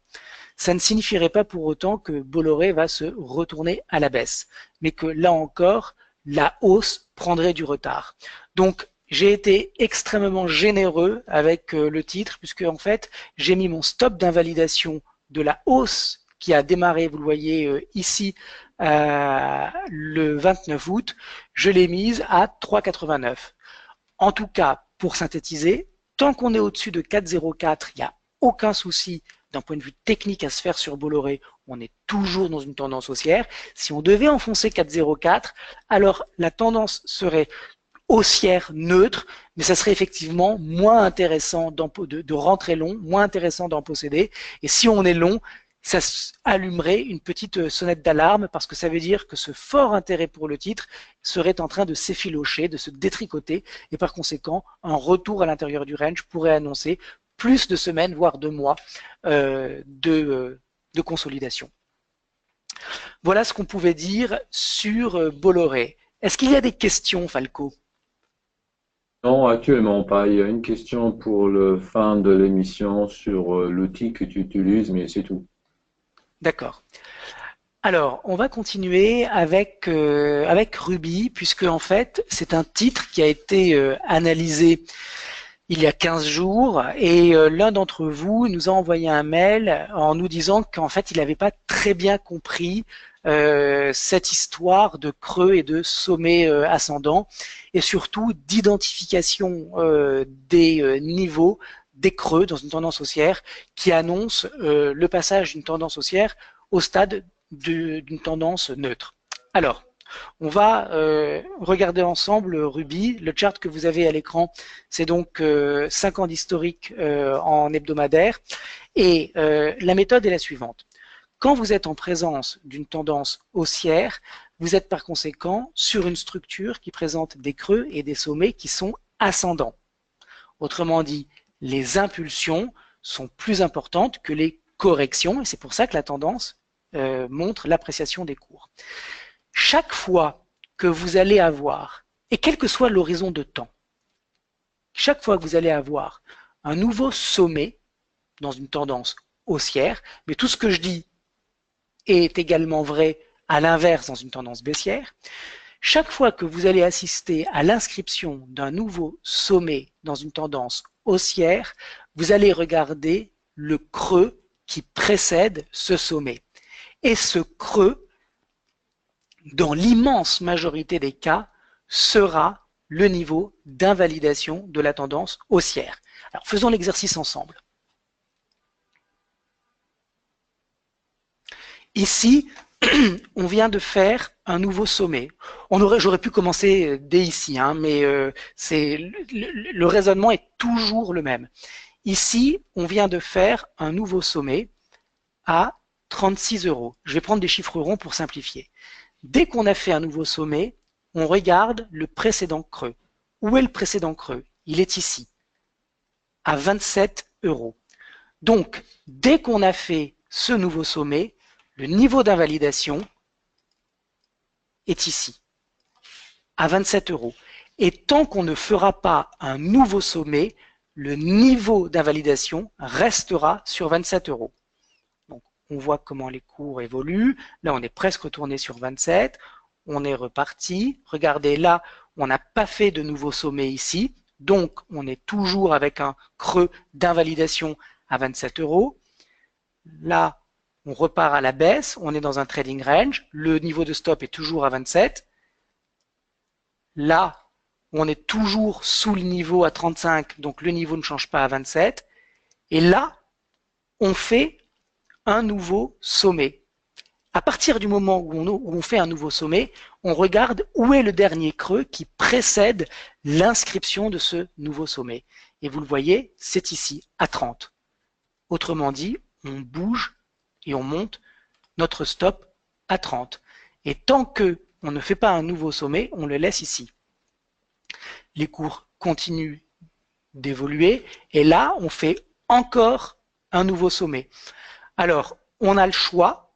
Ça ne signifierait pas pour autant que Bolloré va se retourner à la baisse, mais que là encore, la hausse prendrait du retard. Donc, j'ai été extrêmement généreux avec le titre, puisque en fait, j'ai mis mon stop d'invalidation de la hausse qui a démarré, vous le voyez ici, le 29 août, je l'ai mise à 3,89. En tout cas, pour synthétiser, tant qu'on est au-dessus de 4,04, il n'y a aucun souci d'un point de vue technique à se faire sur Bolloré. On est toujours dans une tendance haussière. Si on devait enfoncer 4,04, alors la tendance serait haussière neutre, mais ça serait effectivement moins intéressant de rentrer long, moins intéressant d'en posséder. Et si on est long, ça allumerait une petite sonnette d'alarme parce que ça veut dire que ce fort intérêt pour le titre serait en train de s'effilocher, de se détricoter, et par conséquent, un retour à l'intérieur du range pourrait annoncer plus de semaines, voire de mois de consolidation. Voilà ce qu'on pouvait dire sur Bolloré. Est-ce qu'il y a des questions, Falco? Non, actuellement pas. Il y a une question pour le fin de l'émission sur l'outil que tu utilises, mais c'est tout. D'accord. Alors, on va continuer avec Ruby, puisque en fait, c'est un titre qui a été analysé il y a 15 jours, et l'un d'entre vous nous a envoyé un mail en nous disant qu'en fait, il n'avait pas très bien compris cette histoire de creux et de sommets ascendants, et surtout d'identification des niveaux des creux dans une tendance haussière qui annonce le passage d'une tendance haussière au stade d'une tendance neutre. Alors, on va regarder ensemble Ruby. Le chart que vous avez à l'écran, c'est donc 5 ans d'historique en hebdomadaire. Et la méthode est la suivante. Quand vous êtes en présence d'une tendance haussière, vous êtes par conséquent sur une structure qui présente des creux et des sommets qui sont ascendants. Autrement dit, les impulsions sont plus importantes que les corrections, et c'est pour ça que la tendance montre l'appréciation des cours. Chaque fois que vous allez avoir, et quel que soit l'horizon de temps, chaque fois que vous allez avoir un nouveau sommet dans une tendance haussière, mais tout ce que je dis est également vrai à l'inverse dans une tendance baissière, chaque fois que vous allez assister à l'inscription d'un nouveau sommet dans une tendance haussière, vous allez regarder le creux qui précède ce sommet. Et ce creux, dans l'immense majorité des cas, sera le niveau d'invalidation de la tendance haussière. Alors faisons l'exercice ensemble. Ici, on vient de faire un nouveau sommet. J'aurais pu commencer dès ici, hein, mais le raisonnement est toujours le même. Ici, on vient de faire un nouveau sommet à 36 €. Je vais prendre des chiffres ronds pour simplifier. Dès qu'on a fait un nouveau sommet, on regarde le précédent creux. Où est le précédent creux? Il est ici, à 27 €. Donc, dès qu'on a fait ce nouveau sommet, le niveau d'invalidation est ici, à 27 €. Et tant qu'on ne fera pas un nouveau sommet, le niveau d'invalidation restera sur 27 €. Donc, on voit comment les cours évoluent. Là, on est presque retourné sur 27. On est reparti. Regardez, là, on n'a pas fait de nouveau sommet ici. Donc, on est toujours avec un creux d'invalidation à 27 €. Là, on repart à la baisse. On est dans un trading range. Le niveau de stop est toujours à 27. Là, on est toujours sous le niveau à 35. Donc, le niveau ne change pas à 27. Et là, on fait un nouveau sommet. À partir du moment où on fait un nouveau sommet, on regarde où est le dernier creux qui précède l'inscription de ce nouveau sommet. Et vous le voyez, c'est ici, à 30. Autrement dit, on bouge et on monte notre stop à 30. Et tant qu'on ne fait pas un nouveau sommet, on le laisse ici. Les cours continuent d'évoluer et là, on fait encore un nouveau sommet. Alors, on a le choix,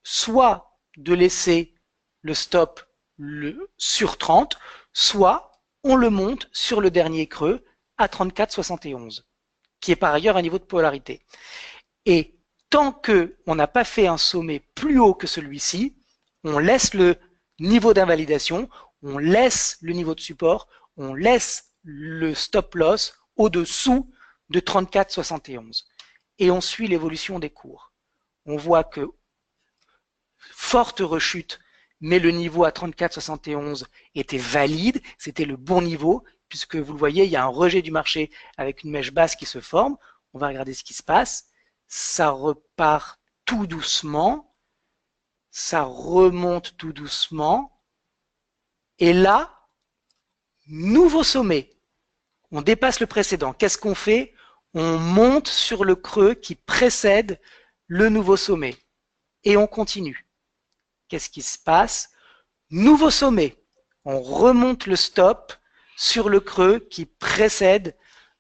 soit de laisser le stop sur 30, soit on le monte sur le dernier creux à 34,71, qui est par ailleurs un niveau de polarité. Et tant qu'on n'a pas fait un sommet plus haut que celui-ci, on laisse le niveau d'invalidation, on laisse le niveau de support, on laisse le stop loss au-dessous de 34,71. Et on suit l'évolution des cours. On voit que forte rechute, mais le niveau à 34,71 était valide, c'était le bon niveau, puisque vous le voyez, il y a un rejet du marché avec une mèche basse qui se forme. On va regarder ce qui se passe. Ça repart tout doucement, ça remonte tout doucement, et là, nouveau sommet. On dépasse le précédent. Qu'est-ce qu'on fait? On monte sur le creux qui précède le nouveau sommet. Et on continue. Qu'est-ce qui se passe? Nouveau sommet. On remonte le stop sur le creux qui précède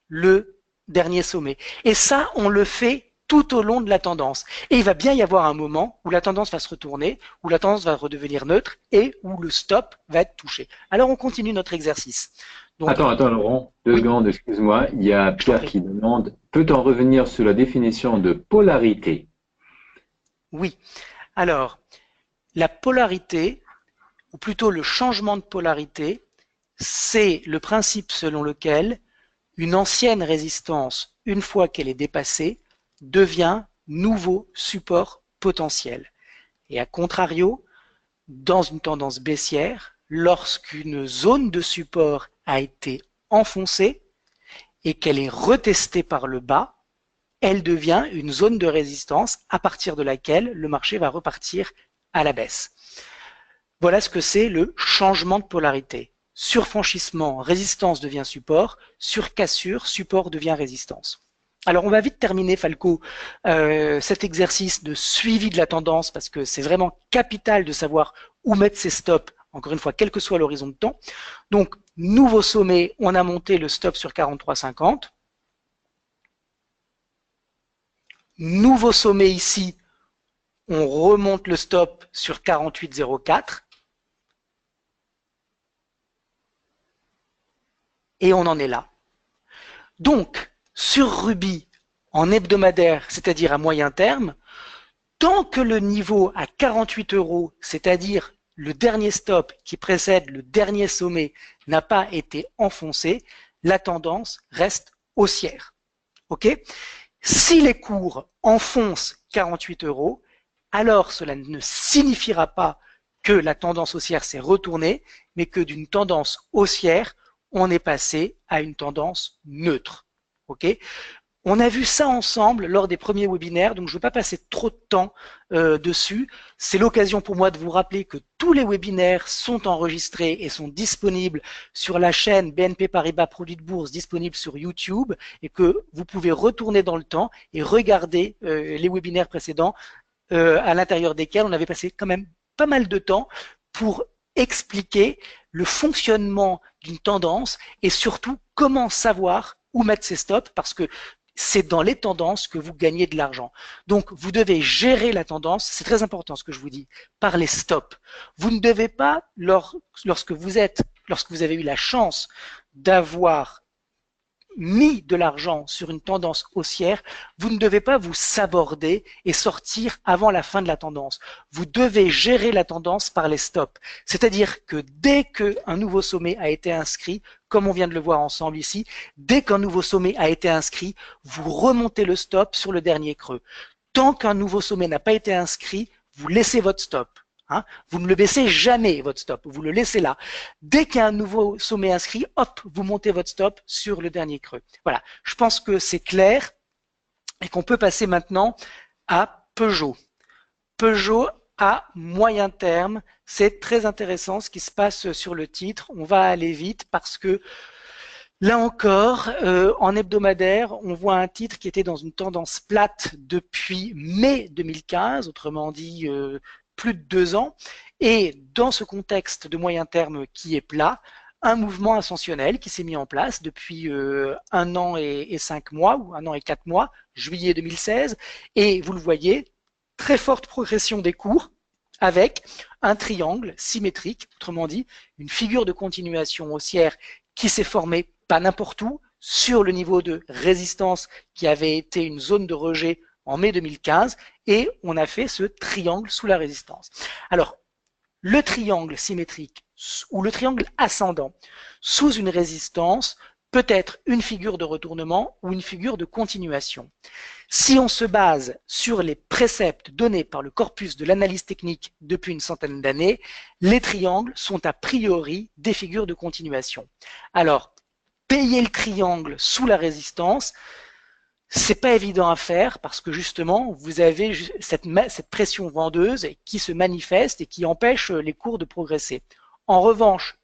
le dernier sommet. Et ça, on le fait tout au long de la tendance. Et il va bien y avoir un moment où la tendance va se retourner, où la tendance va redevenir neutre et où le stop va être touché. Alors, on continue notre exercice. Donc, attends, Laurent, deux secondes, excuse-moi. Il y a Pierre qui demande, peut-on revenir sur la définition de polarité? Oui. Alors, la polarité, ou plutôt le changement de polarité, c'est le principe selon lequel une ancienne résistance, une fois qu'elle est dépassée, devient nouveau support potentiel. Et à contrario, dans une tendance baissière, lorsqu'une zone de support a été enfoncée et qu'elle est retestée par le bas, elle devient une zone de résistance à partir de laquelle le marché va repartir à la baisse. Voilà ce que c'est le changement de polarité. Surfranchissement, résistance devient support, surcassure, support devient résistance. Alors on va vite terminer, Falco, cet exercice de suivi de la tendance parce que c'est vraiment capital de savoir où mettre ses stops, encore une fois, quel que soit l'horizon de temps. Donc, nouveau sommet, on a monté le stop sur 43,50. Nouveau sommet ici, on remonte le stop sur 48,04. Et on en est là. Donc, sur Ruby, en hebdomadaire, c'est-à-dire à moyen terme, tant que le niveau à 48 €, c'est-à-dire le dernier stop qui précède le dernier sommet, n'a pas été enfoncé, la tendance reste haussière. Okay ? Si les cours enfoncent 48 €, alors cela ne signifiera pas que la tendance haussière s'est retournée, mais que d'une tendance haussière, on est passé à une tendance neutre. Okay ? On a vu ça ensemble lors des premiers webinaires, donc je ne veux pas passer trop de temps dessus. C'est l'occasion pour moi de vous rappeler que tous les webinaires sont enregistrés et sont disponibles sur la chaîne BNP Paribas Produits de Bourse, disponible sur YouTube, et que vous pouvez retourner dans le temps et regarder les webinaires précédents à l'intérieur desquels on avait passé quand même pas mal de temps pour expliquer le fonctionnement d'une tendance et surtout comment savoir où mettre ses stops, parce que c'est dans les tendances que vous gagnez de l'argent. Donc, vous devez gérer la tendance, c'est très important ce que je vous dis, par les stops. Vous ne devez pas, lorsque vous avez eu la chance d'avoir mis de l'argent sur une tendance haussière, vous ne devez pas vous saborder et sortir avant la fin de la tendance. Vous devez gérer la tendance par les stops. C'est-à-dire que dès qu'un nouveau sommet a été inscrit, comme on vient de le voir ensemble ici, dès qu'un nouveau sommet a été inscrit, vous remontez le stop sur le dernier creux. Tant qu'un nouveau sommet n'a pas été inscrit, vous laissez votre stop. Vous ne le baissez jamais, votre stop, vous le laissez là. Dès qu'il y a un nouveau sommet inscrit, hop, vous montez votre stop sur le dernier creux. Voilà, je pense que c'est clair et qu'on peut passer maintenant à Peugeot. Peugeot à moyen terme, c'est très intéressant ce qui se passe sur le titre. On va aller vite parce que là encore, en hebdomadaire, on voit un titre qui était dans une tendance plate depuis mai 2015, autrement dit plus de 2 ans, et dans ce contexte de moyen terme qui est plat, un mouvement ascensionnel qui s'est mis en place depuis 1 an et 5 mois, ou 1 an et 4 mois, juillet 2016, et vous le voyez, très forte progression des cours, avec un triangle symétrique, autrement dit, une figure de continuation haussière qui s'est formée pas n'importe où, sur le niveau de résistance qui avait été une zone de rejet en mai 2015, et on a fait ce triangle sous la résistance. Alors, le triangle symétrique ou le triangle ascendant sous une résistance peut être une figure de retournement ou une figure de continuation. Si on se base sur les préceptes donnés par le corpus de l'analyse technique depuis une centaine d'années, les triangles sont a priori des figures de continuation. Alors, payer le triangle sous la résistance, c'est pas évident à faire parce que justement, vous avez cette pression vendeuse qui se manifeste et qui empêche les cours de progresser. En revanche,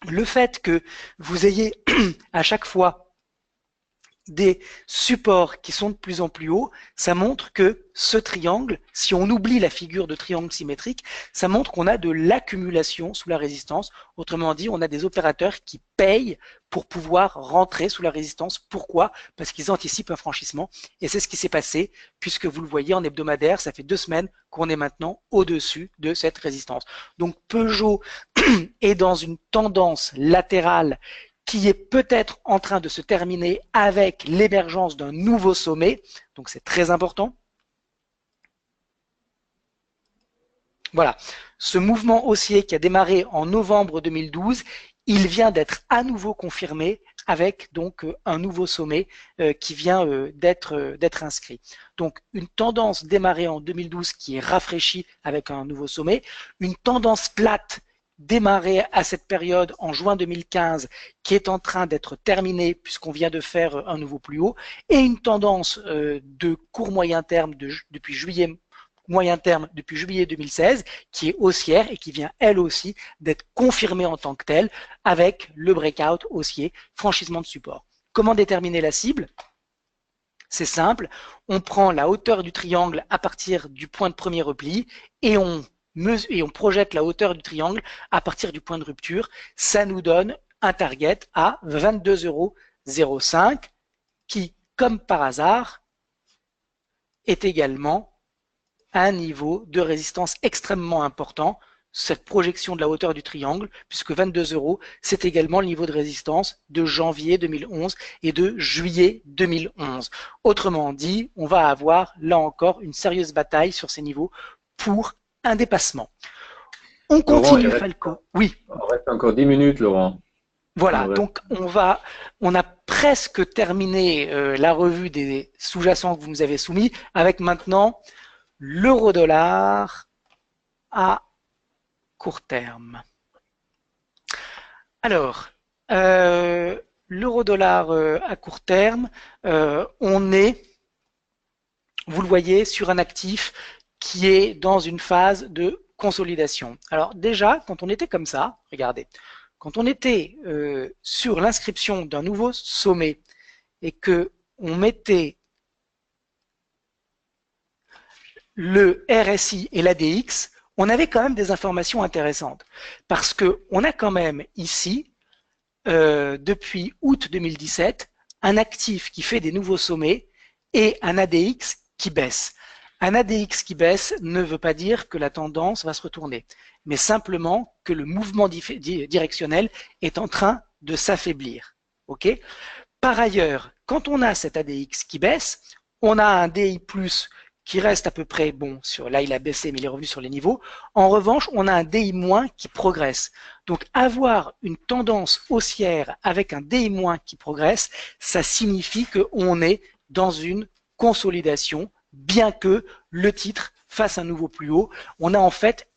le fait que vous ayez à chaque fois des supports qui sont de plus en plus hauts, ça montre que ce triangle, si on oublie la figure de triangle symétrique, ça montre qu'on a de l'accumulation sous la résistance. Autrement dit, on a des opérateurs qui payent pour pouvoir rentrer sous la résistance. Pourquoi? Parce qu'ils anticipent un franchissement. Et c'est ce qui s'est passé, puisque vous le voyez en hebdomadaire, ça fait 2 semaines qu'on est maintenant au-dessus de cette résistance. Donc Peugeot est dans une tendance latérale qui est peut-être en train de se terminer avec l'émergence d'un nouveau sommet. Donc c'est très important. Voilà. Ce mouvement haussier qui a démarré en novembre 2012, il vient d'être à nouveau confirmé avec donc un nouveau sommet qui vient d'être inscrit. Donc une tendance démarrée en 2012 qui est rafraîchie avec un nouveau sommet, une tendance plate démarrée à cette période en juin 2015 qui est en train d'être terminée puisqu'on vient de faire un nouveau plus haut, et une tendance de court moyen terme depuis juillet moyen terme depuis juillet 2016 qui est haussière et qui vient elle aussi d'être confirmée en tant que telle avec le breakout haussier, franchissement de support. Comment déterminer la cible? C'est simple, on prend la hauteur du triangle à partir du point de premier repli et on projette la hauteur du triangle à partir du point de rupture. Ça nous donne un target à 22,05 € qui, comme par hasard, est également un niveau de résistance extrêmement important, cette projection de la hauteur du triangle, puisque 22 €, c'est également le niveau de résistance de janvier 2011 et de juillet 2011. Autrement dit, on va avoir là encore une sérieuse bataille sur ces niveaux pour un dépassement. On continue, Laurent, Falco. Oui. Il reste encore 10 minutes, Laurent. Voilà, donc on a presque terminé la revue des sous-jacents que vous nous avez soumis, avec maintenant l'euro-dollar à court terme. Alors, l'euro-dollar à court terme, on est, vous le voyez, sur un actif qui est dans une phase de consolidation. Alors déjà, quand on était comme ça, regardez, quand on était sur l'inscription d'un nouveau sommet et que on mettait le RSI et l'ADX, on avait quand même des informations intéressantes. Parce qu'on a quand même ici, depuis août 2017, un actif qui fait des nouveaux sommets et un ADX qui baisse. Un ADX qui baisse ne veut pas dire que la tendance va se retourner, mais simplement que le mouvement directionnel est en train de s'affaiblir. Okay ? Par ailleurs, quand on a cet ADX qui baisse, on a un DI+, qui reste à peu près, bon, là il a baissé mais il est revenu sur les niveaux. En revanche, on a un DI- qui progresse. Donc avoir une tendance haussière avec un DI- qui progresse, ça signifie qu'on est dans une consolidation, bien que le titre fasse un nouveau plus haut. On a en fait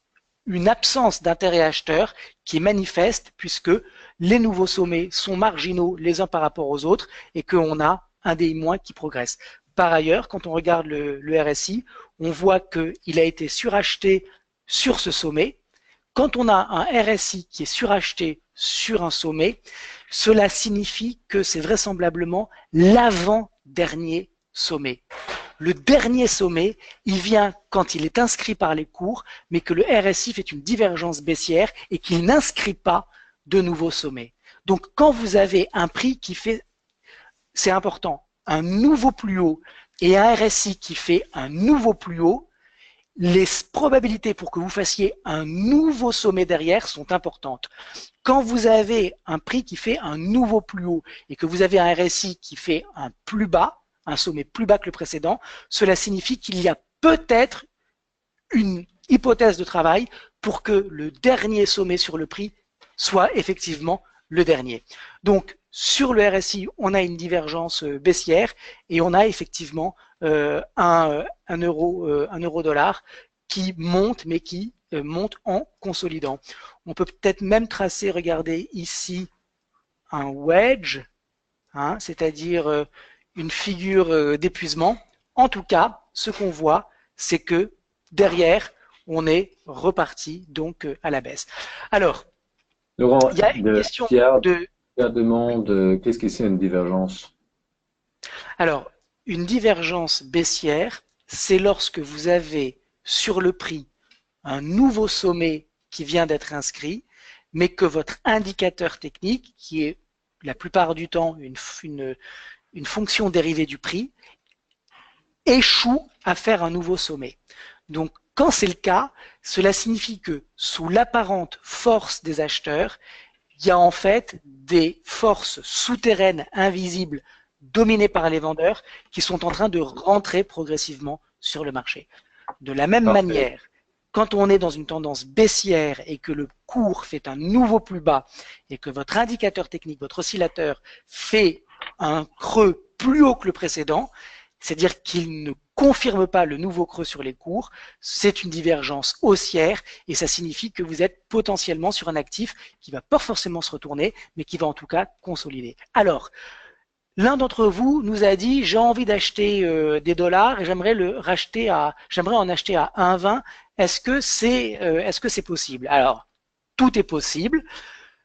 une absence d'intérêt acheteur qui est manifeste puisque les nouveaux sommets sont marginaux les uns par rapport aux autres et qu'on a un DI- qui progresse. Par ailleurs, quand on regarde le RSI, on voit qu'il a été suracheté sur ce sommet. Quand on a un RSI qui est suracheté sur un sommet, cela signifie que c'est vraisemblablement l'avant-dernier sommet. Le dernier sommet, il vient quand il est inscrit par les cours, mais que le RSI fait une divergence baissière et qu'il n'inscrit pas de nouveaux sommets. Donc quand vous avez un prix qui fait, c'est important, un nouveau plus haut et un RSI qui fait un nouveau plus haut, les probabilités pour que vous fassiez un nouveau sommet derrière sont importantes. Quand vous avez un prix qui fait un nouveau plus haut et que vous avez un RSI qui fait un plus bas, un sommet plus bas que le précédent, cela signifie qu'il y a peut-être une hypothèse de travail pour que le dernier sommet sur le prix soit effectivement le dernier. Donc, sur le RSI, on a une divergence baissière et on a effectivement un euro-dollar qui monte, mais qui monte en consolidant. On peut peut-être même tracer, regardez ici, un wedge, hein, c'est-à-dire une figure d'épuisement. En tout cas, ce qu'on voit, c'est que derrière, on est reparti donc à la baisse. Alors, Laurent, il y a une question Pierre de... demande qu'est-ce que c'est une divergence? Alors, une divergence baissière, c'est lorsque vous avez sur le prix un nouveau sommet qui vient d'être inscrit, mais que votre indicateur technique, qui est la plupart du temps une fonction dérivée du prix, échoue à faire un nouveau sommet. Donc, quand c'est le cas, cela signifie que sous l'apparente force des acheteurs, il y a en fait des forces souterraines invisibles dominées par les vendeurs qui sont en train de rentrer progressivement sur le marché. De la même manière, quand on est dans une tendance baissière et que le cours fait un nouveau plus bas et que votre indicateur technique, votre oscillateur, fait un creux plus haut que le précédent, c'est-à-dire qu'il ne confirme pas le nouveau creux sur les cours, c'est une divergence haussière et ça signifie que vous êtes potentiellement sur un actif qui ne va pas forcément se retourner, mais qui va en tout cas consolider. Alors, l'un d'entre vous nous a dit j'ai envie d'acheter des dollars et j'aimerais en acheter à 1,20. Est-ce que c'est possible? Alors, tout est possible.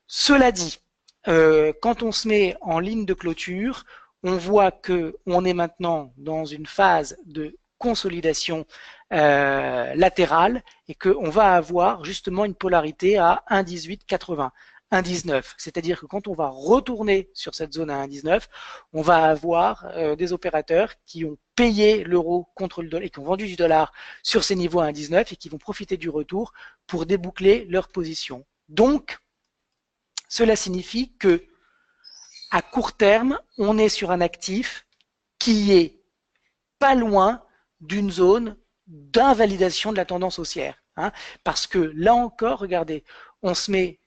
Cela dit, quand on se met en ligne de clôture, on voit que on est maintenant dans une phase de consolidation latérale et qu'on va avoir justement une polarité à 1,1880. 1,19. C'est-à-dire que quand on va retourner sur cette zone à 1,19, on va avoir des opérateurs qui ont payé l'euro contre le dollar et qui ont vendu du dollar sur ces niveaux à 1,19 et qui vont profiter du retour pour déboucler leur position. Donc, cela signifie que à court terme, on est sur un actif qui est pas loin d'une zone d'invalidation de la tendance haussière. Hein, parce que là encore, regardez, on se met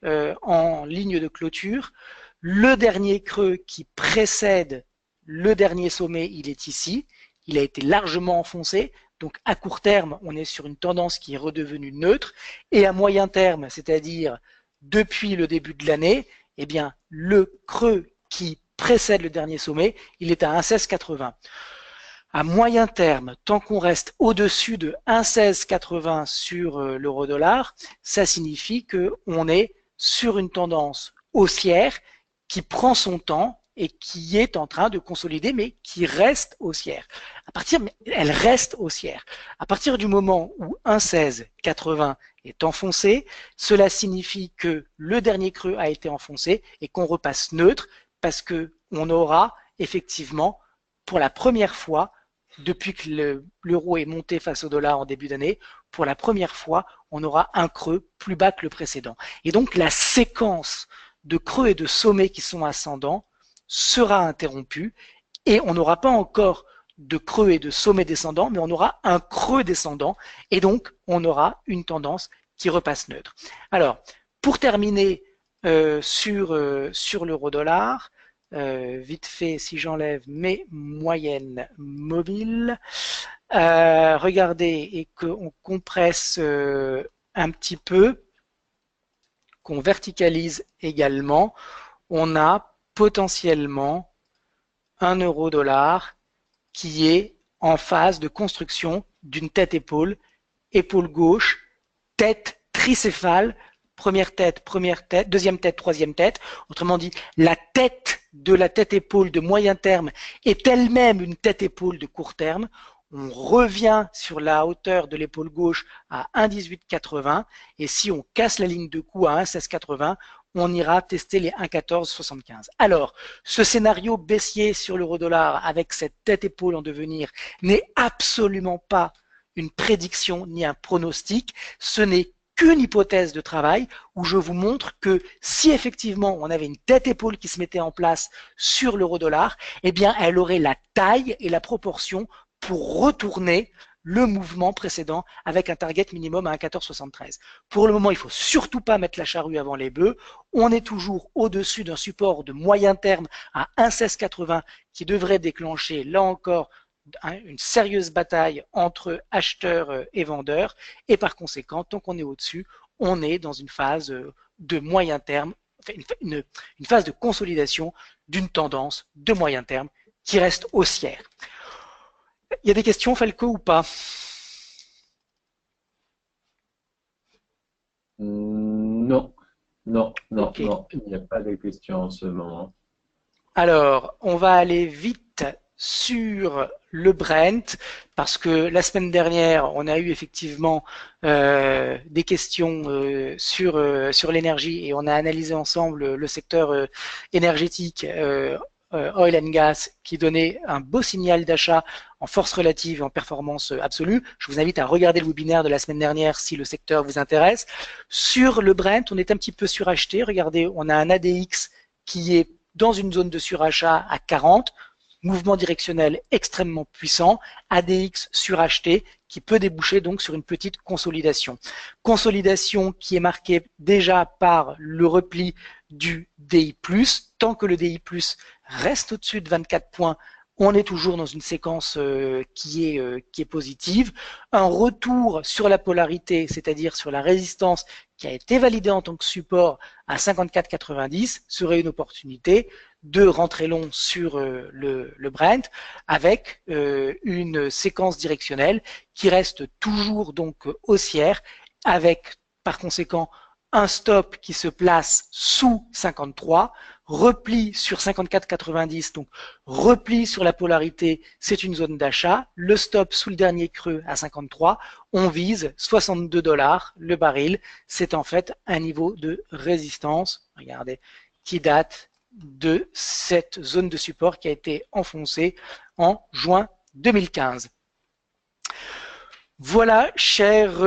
en ligne de clôture. Le dernier creux qui précède le dernier sommet, il est ici. Il a été largement enfoncé. Donc à court terme, on est sur une tendance qui est redevenue neutre. Et à moyen terme, c'est-à-dire depuis le début de l'année, eh bien, le creux qui précède le dernier sommet, il est à 1,1680. À moyen terme, tant qu'on reste au-dessus de 1,1680 sur l'euro-dollar, ça signifie qu'on est sur une tendance haussière qui prend son temps et qui est en train de consolider, mais qui reste haussière. Elle reste haussière. À partir du moment où 1,1680 est enfoncé, cela signifie que le dernier creux a été enfoncé et qu'on repasse neutre parce qu'on aura effectivement, pour la première fois, depuis que l'euro est monté face au dollar en début d'année, pour la première fois, on aura un creux plus bas que le précédent. Et donc, la séquence de creux et de sommets qui sont ascendants sera interrompue et on n'aura pas encore de creux et de sommets descendants, mais on aura un creux descendant et donc on aura une tendance qui repasse neutre. Alors, pour terminer sur l'euro-dollar, vite fait, si j'enlève mes moyennes mobiles, regardez et qu'on compresse un petit peu, qu'on verticalise également, on a potentiellement un euro-dollar qui est en phase de construction d'une tête-épaule, épaule gauche, tête tricéphale, première tête, deuxième tête, troisième tête. Autrement dit, la tête de la tête-épaule de moyen terme est elle-même une tête-épaule de court terme. On revient sur la hauteur de l'épaule gauche à 1,1880 et si on casse la ligne de coup à 1,1680, on ira tester les 1,1475. Alors, ce scénario baissier sur l'euro-dollar avec cette tête-épaule en devenir n'est absolument pas une prédiction ni un pronostic, ce n'est qu'une hypothèse de travail où je vous montre que si effectivement on avait une tête-épaule qui se mettait en place sur l'euro-dollar, eh bien elle aurait la taille et la proportion pour retourner le mouvement précédent avec un target minimum à 1,1473. Pour le moment, il ne faut surtout pas mettre la charrue avant les bœufs. On est toujours au-dessus d'un support de moyen terme à 1,1680 qui devrait déclencher, là encore, une sérieuse bataille entre acheteurs et vendeurs. Et par conséquent, tant qu'on est au-dessus, on est dans une phase de moyen terme, une phase de consolidation d'une tendance de moyen terme qui reste haussière. Il y a des questions, Falco, ou pas? Non, non, non, okay. Non, il n'y a pas de questions en ce moment. Alors, on va aller vite sur le Brent, parce que la semaine dernière, on a eu effectivement des questions sur l'énergie et on a analysé ensemble le secteur énergétique oil and gas qui donnait un beau signal d'achat en force relative et en performance absolue. Je vous invite à regarder le webinaire de la semaine dernière si le secteur vous intéresse. Sur le Brent, on est un petit peu suracheté. Regardez, on a un ADX qui est dans une zone de surachat à 40. mouvement directionnel extrêmement puissant, ADX suracheté, qui peut déboucher donc sur une petite consolidation. Consolidation qui est marquée déjà par le repli du DI+, tant que le DI+, reste au-dessus de 24 points, on est toujours dans une séquence qui est positive. Un retour sur la polarité, c'est-à-dire sur la résistance qui a été validée en tant que support à 54,90 serait une opportunité de rentrer long sur le Brent avec une séquence directionnelle qui reste toujours donc haussière avec par conséquent un stop qui se place sous 53, repli sur 54,90, donc repli sur la polarité, c'est une zone d'achat, le stop sous le dernier creux à 53, on vise 62 $, le baril, c'est en fait un niveau de résistance, regardez, qui date de cette zone de support qui a été enfoncée en juin 2015. Voilà, chers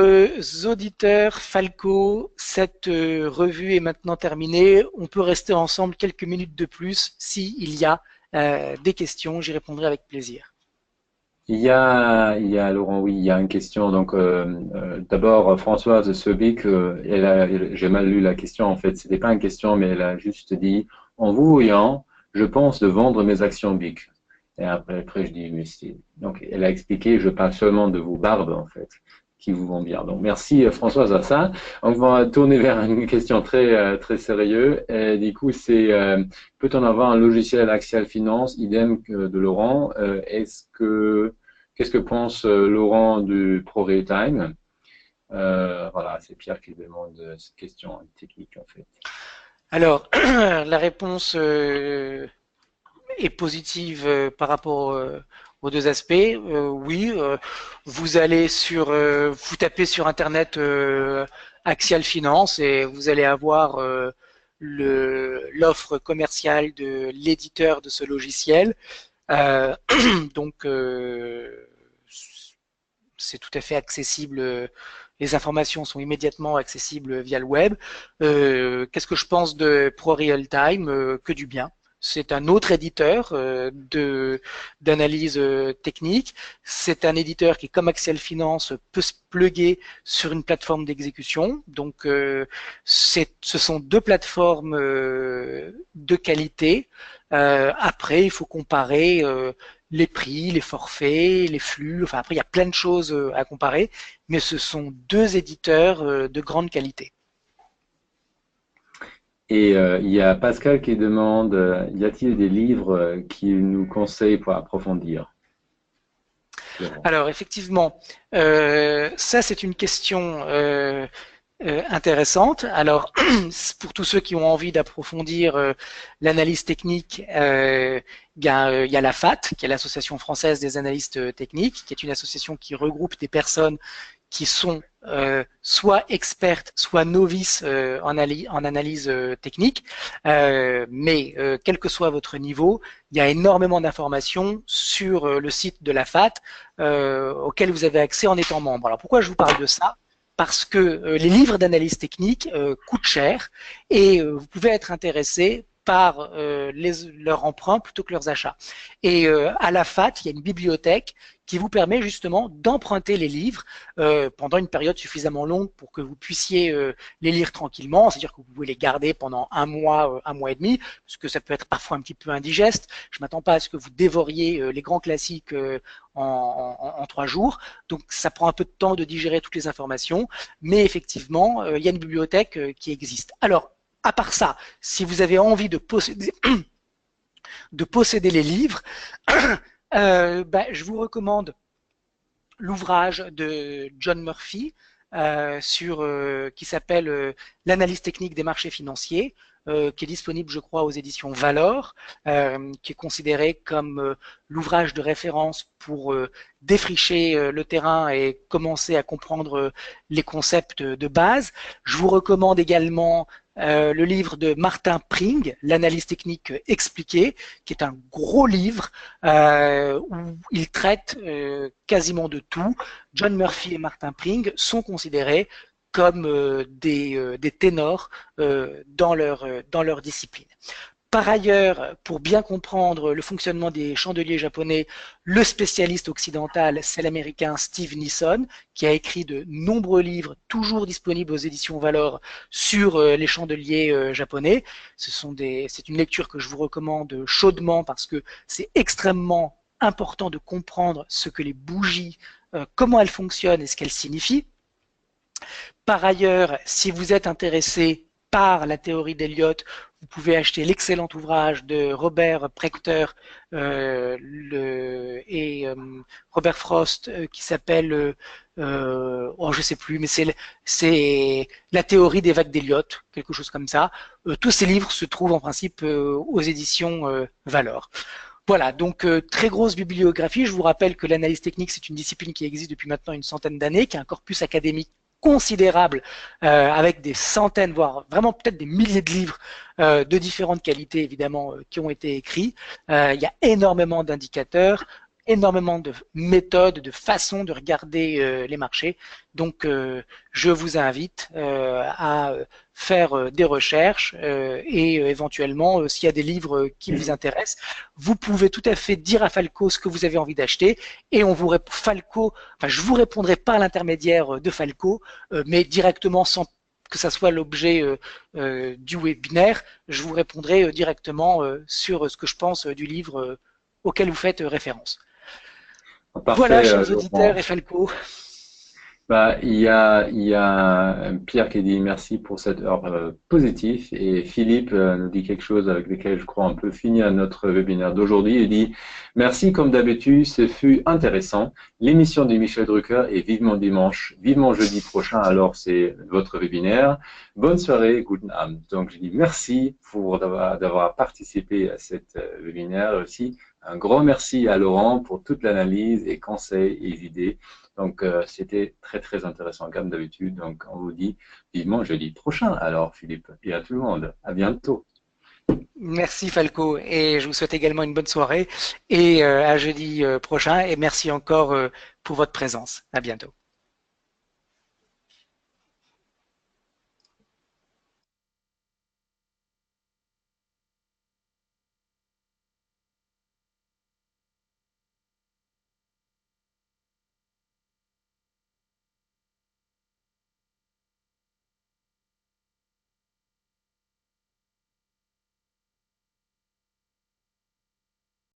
auditeurs Falco, cette revue est maintenant terminée. On peut rester ensemble quelques minutes de plus s'il y a des questions, j'y répondrai avec plaisir. Laurent, oui, il y a une question. Donc, d'abord, Françoise Sebic, j'ai mal lu la question en fait. C'était pas une question, mais elle a juste dit, en vous voyant, je pense de vendre mes actions BIC. Et après, je dis, mais donc, elle a expliqué, je parle seulement de vos barbes, en fait, qui vous vont bien. Donc, merci, Françoise, à ça. On va tourner vers une question très sérieuse. Et du coup, c'est, peut-on avoir un logiciel Axial Finance, idem que de Laurent? Qu'est-ce que pense Laurent du ProRealTime? Voilà, c'est Pierre qui demande cette question technique, en fait. Alors, la réponse est positive par rapport aux deux aspects. Oui, vous allez vous tapez sur Internet Axial Finance et vous allez avoir l'offre commerciale de l'éditeur de ce logiciel. Donc, c'est tout à fait accessible. Les informations sont immédiatement accessibles via le web. Qu'est-ce que je pense de ProRealTime? Que du bien. C'est un autre éditeur d'analyse technique. C'est un éditeur qui, comme Axial Finance, peut se plugger sur une plateforme d'exécution. Donc, ce sont deux plateformes de qualité. Après, il faut comparer les prix, les forfaits, les flux. Enfin, après, il y a plein de choses à comparer, mais ce sont deux éditeurs de grande qualité. Et il y a Pascal qui demande, y a-t-il des livres qu'il nous conseille pour approfondir? Alors, effectivement, ça, c'est une question intéressante. Alors, pour tous ceux qui ont envie d'approfondir l'analyse technique, il y a la FAT, qui est l'Association française des analystes techniques, qui est une association qui regroupe des personnes qui sont soit expertes, soit novices en analyse technique. Mais quel que soit votre niveau, il y a énormément d'informations sur le site de la FAT auquel vous avez accès en étant membre. Alors pourquoi je vous parle de ça? Parce que les livres d'analyse technique coûtent cher et vous pouvez être intéressé par leur emprunt plutôt que leurs achats. Et à la FAT, il y a une bibliothèque qui vous permet justement d'emprunter les livres pendant une période suffisamment longue pour que vous puissiez les lire tranquillement, c'est-à-dire que vous pouvez les garder pendant un mois et demi, parce que ça peut être parfois un petit peu indigeste. Je ne m'attends pas à ce que vous dévoriez les grands classiques en 3 jours, donc ça prend un peu de temps de digérer toutes les informations, mais effectivement, il y a une bibliothèque qui existe. Alors, à part ça, si vous avez envie de posséder les livres, je vous recommande l'ouvrage de John Murphy qui s'appelle L'analyse technique des marchés financiers, qui est disponible, je crois, aux éditions Valor, qui est considéré comme l'ouvrage de référence pour défricher le terrain et commencer à comprendre les concepts de base. Je vous recommande également le livre de Martin Pring, L'analyse technique expliquée, qui est un gros livre où il traite quasiment de tout. John Murphy et Martin Pring sont considérés comme des ténors dans leur discipline. Par ailleurs, pour bien comprendre le fonctionnement des chandeliers japonais, le spécialiste occidental, c'est l'américain Steve Nissen, qui a écrit de nombreux livres, toujours disponibles aux éditions Valor, sur les chandeliers japonais. C'est une lecture que je vous recommande chaudement parce que c'est extrêmement important de comprendre ce que les bougies, comment elles fonctionnent et ce qu'elles signifient. Par ailleurs, si vous êtes intéressé par la théorie d'Eliott, vous pouvez acheter l'excellent ouvrage de Robert Prechter et Robert Frost qui s'appelle, oh, je sais plus, mais c'est la théorie des vagues d'Eliott, quelque chose comme ça. Tous ces livres se trouvent en principe aux éditions Valor. Voilà, donc très grosse bibliographie. Je vous rappelle que l'analyse technique, c'est une discipline qui existe depuis maintenant une centaine d'années, qui a un corpus académique considérable, avec des centaines, voire vraiment peut-être des milliers de livres de différentes qualités, évidemment, qui ont été écrits. Il y a énormément d'indicateurs, énormément de méthodes, de façons de regarder les marchés. Donc, je vous invite à faire des recherches et éventuellement, s'il y a des livres qui vous intéressent, vous pouvez tout à fait dire à Falco ce que vous avez envie d'acheter et je vous répondrai par l'intermédiaire de Falco, mais directement sans que ça soit l'objet du webinaire, je vous répondrai directement sur ce que je pense du livre auquel vous faites référence. Voilà, Parfait, chers auditeurs Laurent. et Falco. Il y a Pierre qui dit merci pour cette heure positive et Philippe nous dit quelque chose avec lequel je crois on peut finir notre webinaire d'aujourd'hui. Il dit merci comme d'habitude, ce fut intéressant. L'émission de Michel Drucker est vivement dimanche, vivement jeudi prochain, alors c'est votre webinaire. Bonne soirée, guten Abend. Donc je dis merci pour d'avoir participé à cette webinaire aussi. Un grand merci à Laurent pour toute l'analyse et conseils et idées. Donc, c'était très, très intéressant comme d'habitude. Donc, on vous dit vivement jeudi prochain. Alors, Philippe, et à tout le monde. À bientôt. Merci Falco et je vous souhaite également une bonne soirée et à jeudi prochain et merci encore pour votre présence. À bientôt.